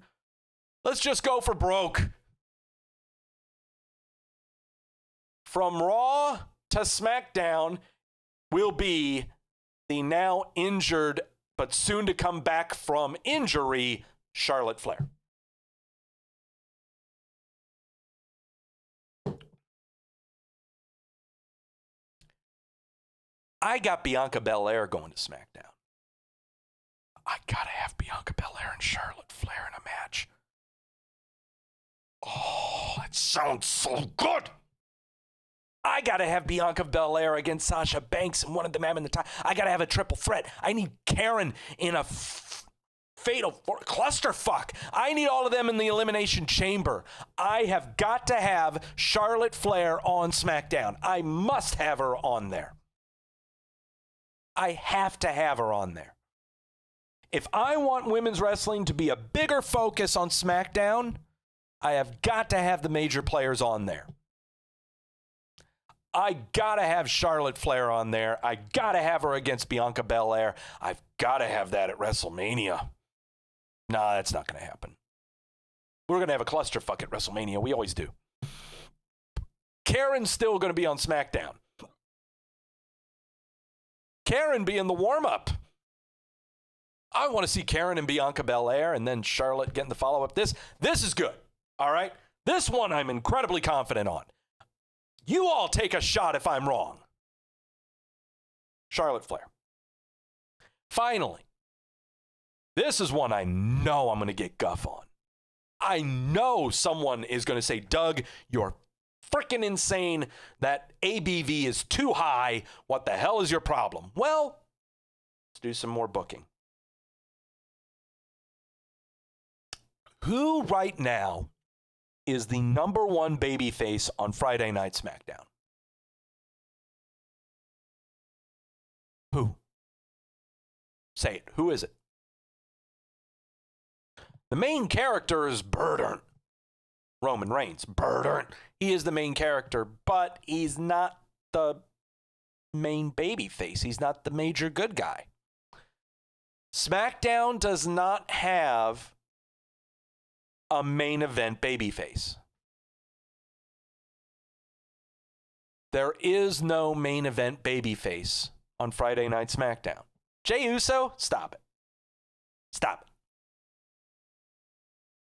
let's just go for broke. From Raw to SmackDown will be the now injured but soon to come back from injury, Charlotte Flair. I got Bianca Belair going to SmackDown. I gotta have Bianca Belair and Charlotte Flair in a match. Oh, that sounds so good. I gotta have Bianca Belair against Sasha Banks and one of them having the time. I gotta have a triple threat. I need Karen in a fatal clusterfuck. I need all of them in the Elimination Chamber. I have got to have Charlotte Flair on SmackDown. I must have her on there. I have to have her on there. If I want women's wrestling to be a bigger focus on SmackDown, I have got to have the major players on there. I gotta have Charlotte Flair on there. I gotta have her against Bianca Belair. I've gotta have that at WrestleMania. Nah, that's not gonna happen. We're gonna have a clusterfuck at WrestleMania. We always do. Karen's still gonna be on SmackDown. Karen being the warm-up. I want to see Karen and Bianca Belair and then Charlotte getting the follow-up. This is good, all right? This one I'm incredibly confident on. You all take a shot if I'm wrong. Charlotte Flair. Finally, this is one I know I'm going to get guff on. I know someone is going to say, Doug, you're freaking insane. That ABV is too high. What the hell is your problem? Well, let's do some more booking. Who right now is the number one babyface on Friday Night SmackDown? Who? Say it. Who is it? The main character is Burden. Roman Reigns. Burden. He is the main character, but he's not the main baby face. He's not the major good guy. SmackDown does not have a main event babyface. There is no main event babyface on Friday Night SmackDown. Jey Uso, stop it. Stop it.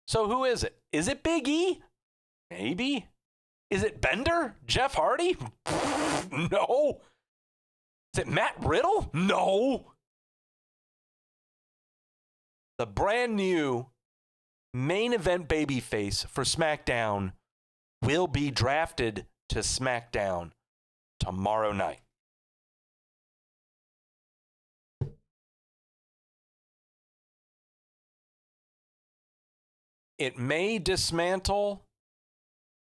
So who is it? Is it Big E? Maybe. Is it Bender? Jeff Hardy? No. Is it Matt Riddle? No. The brand new main event babyface for SmackDown will be drafted to SmackDown tomorrow night. It may dismantle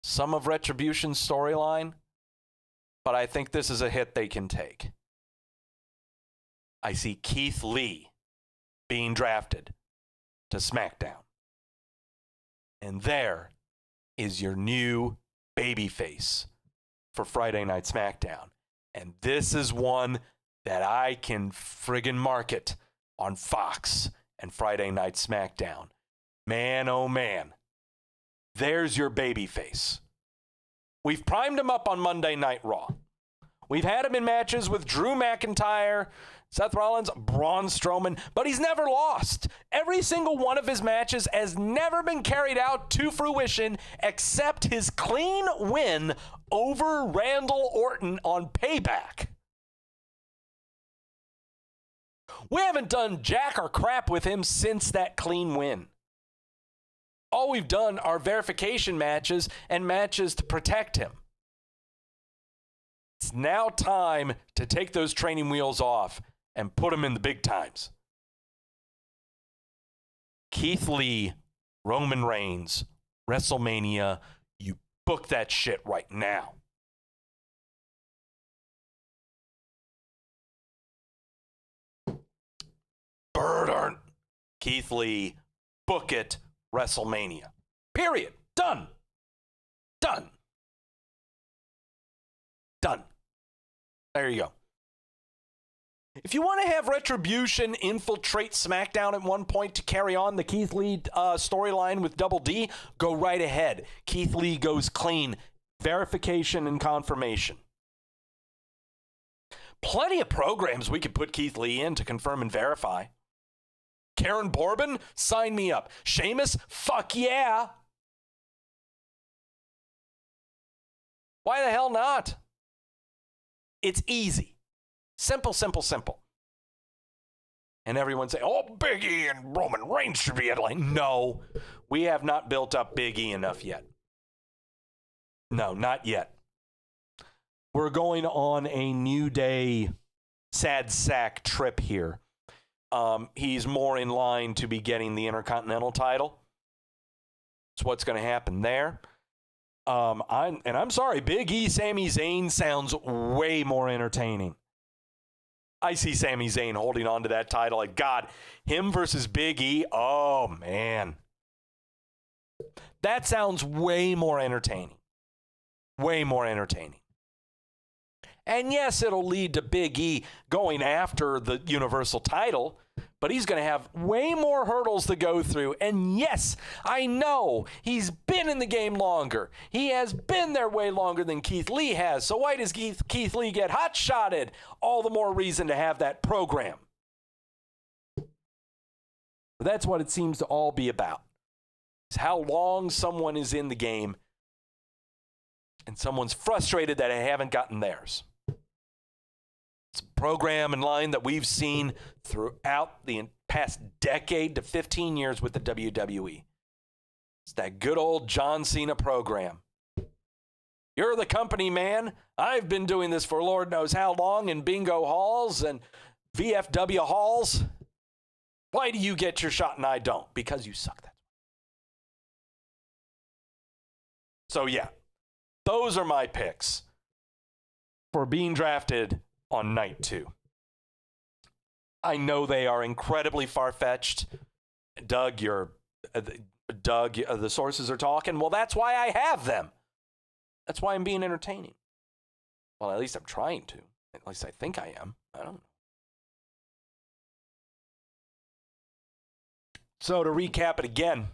some of Retribution's storyline, but I think this is a hit they can take. I see Keith Lee being drafted to SmackDown. And there is your new babyface for Friday Night SmackDown. And this is one that I can friggin' market on Fox and Friday Night SmackDown. Man, oh man. There's your babyface. We've primed him up on Monday Night Raw. We've had him in matches with Drew McIntyre, Seth Rollins, Braun Strowman, but he's never lost. Every single one of his matches has never been carried out to fruition except his clean win over Randall Orton on Payback. We haven't done jack or crap with him since that clean win. All we've done are verification matches and matches to protect him. It's now time to take those training wheels off and put him in the big times. Keith Lee, Roman Reigns, WrestleMania, you book that shit right now. Burden. Keith Lee, book it, WrestleMania. Period. Done. Done. Done. There you go. If you want to have Retribution infiltrate SmackDown at one point to carry on the Keith Lee storyline with Double D, go right ahead. Keith Lee goes clean. Verification and confirmation. Plenty of programs we could put Keith Lee in to confirm and verify. Karen Bourbon, sign me up. Sheamus, fuck yeah. Why the hell not? It's easy. Simple, simple, simple. And everyone say, oh, Big E and Roman Reigns should be headlining. No, we have not built up Big E enough yet. No, not yet. We're going on a New Day sad sack trip here. He's more in line to be getting the Intercontinental title. That's what's going to happen there. I'm sorry, Big E, Sami Zayn sounds way more entertaining. I see Sami Zayn holding on to that title. Like, God, him versus Big E, oh, man. That sounds way more entertaining. Way more entertaining. And yes, it'll lead to Big E going after the Universal title, but he's going to have way more hurdles to go through. And yes, I know he's been in the game longer. He has been there way longer than Keith Lee has. So why does Keith Lee get hot-shotted? All the more reason to have that program. But that's what it seems to all be about. Is how long someone is in the game and someone's frustrated that they haven't gotten theirs. It's a program and line that we've seen throughout the past decade to 15 years with the WWE. It's that good old John Cena program. You're the company, man. I've been doing this for Lord knows how long in bingo halls and VFW halls. Why do you get your shot and I don't? Because you suck. That. So yeah, those are my picks for being drafted on night 2. I know they are incredibly far-fetched. Doug, the sources are talking. Well, that's why I have them. That's why I'm being entertaining. Well, at least I'm trying to. At least I think I am. I don't know. So to recap it again,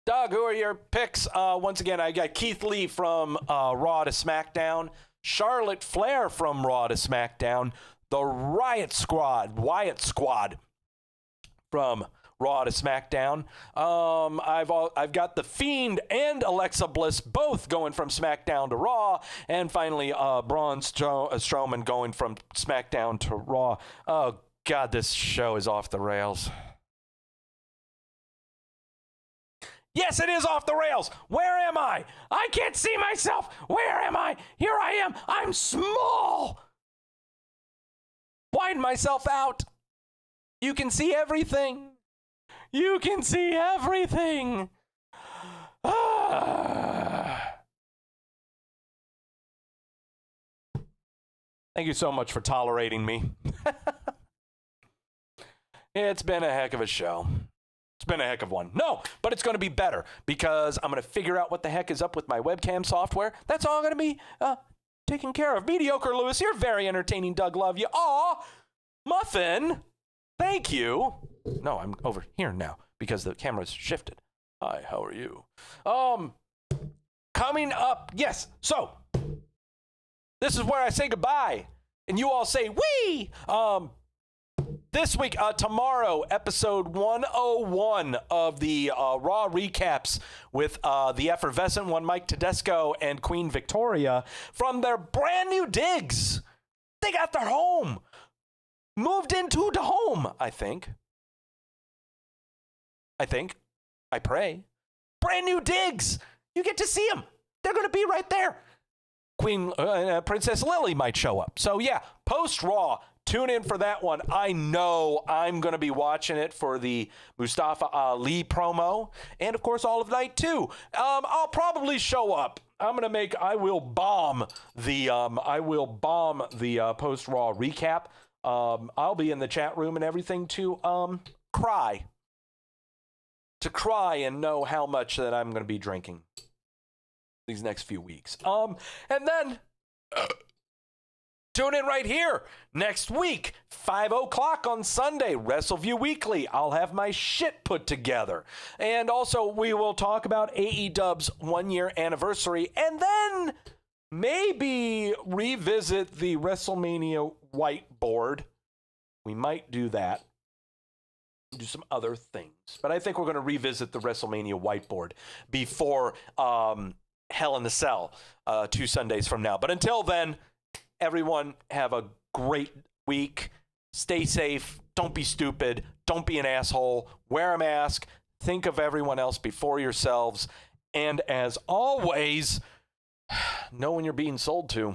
Doug, who are your picks? Once again, I got Keith Lee from Raw to SmackDown, Charlotte Flair from Raw to SmackDown, the Wyatt Squad from Raw to SmackDown. I've got The Fiend and Alexa Bliss both going from SmackDown to Raw, and finally Braun Strowman going from SmackDown to Raw. Oh God, this show is off the rails. Yes, it is off the rails. Where am I? I can't see myself. Where am I? Here I am. I'm small. Widen myself out. You can see everything. You can see everything. Thank you so much for tolerating me. It's been a heck of a show. It's been a heck of one. No, but it's going to be better because I'm going to figure out what the heck is up with my webcam software. That's all going to be taken care of. Mediocre Lewis, you're very entertaining. Doug, love you. Aw, Muffin, thank you. No, I'm over here now because the camera's shifted. Hi, how are you? Coming up, yes. So this is where I say goodbye, and you all say wee. This week, tomorrow, episode 101 of the Raw recaps with the effervescent one, Mike Tedesco and Queen Victoria, from their brand new digs. They got their home. Moved into the home, I think. I pray. Brand new digs. You get to see them. They're going to be right there. Princess Lily might show up. So, yeah, post-Raw. Tune in for that one. I know I'm going to be watching it for the Mustafa Ali promo. And, of course, all of night, too. I'll probably show up. I will bomb the post-Raw recap. I'll be in the chat room and everything to cry. To cry and know how much that I'm going to be drinking these next few weeks. And then... tune in right here next week, 5 o'clock on Sunday, Wrestleview Weekly. I'll have my shit put together. And also, we will talk about AEW's 1-year anniversary and then maybe revisit the WrestleMania whiteboard. We might do that. Do some other things. But I think we're going to revisit the WrestleMania whiteboard before Hell in the Cell 2 Sundays from now. But until then, everyone have a great week. Stay safe. Don't be stupid. Don't be an asshole. Wear a mask. Think of everyone else before yourselves. And as always, know when you're being sold to.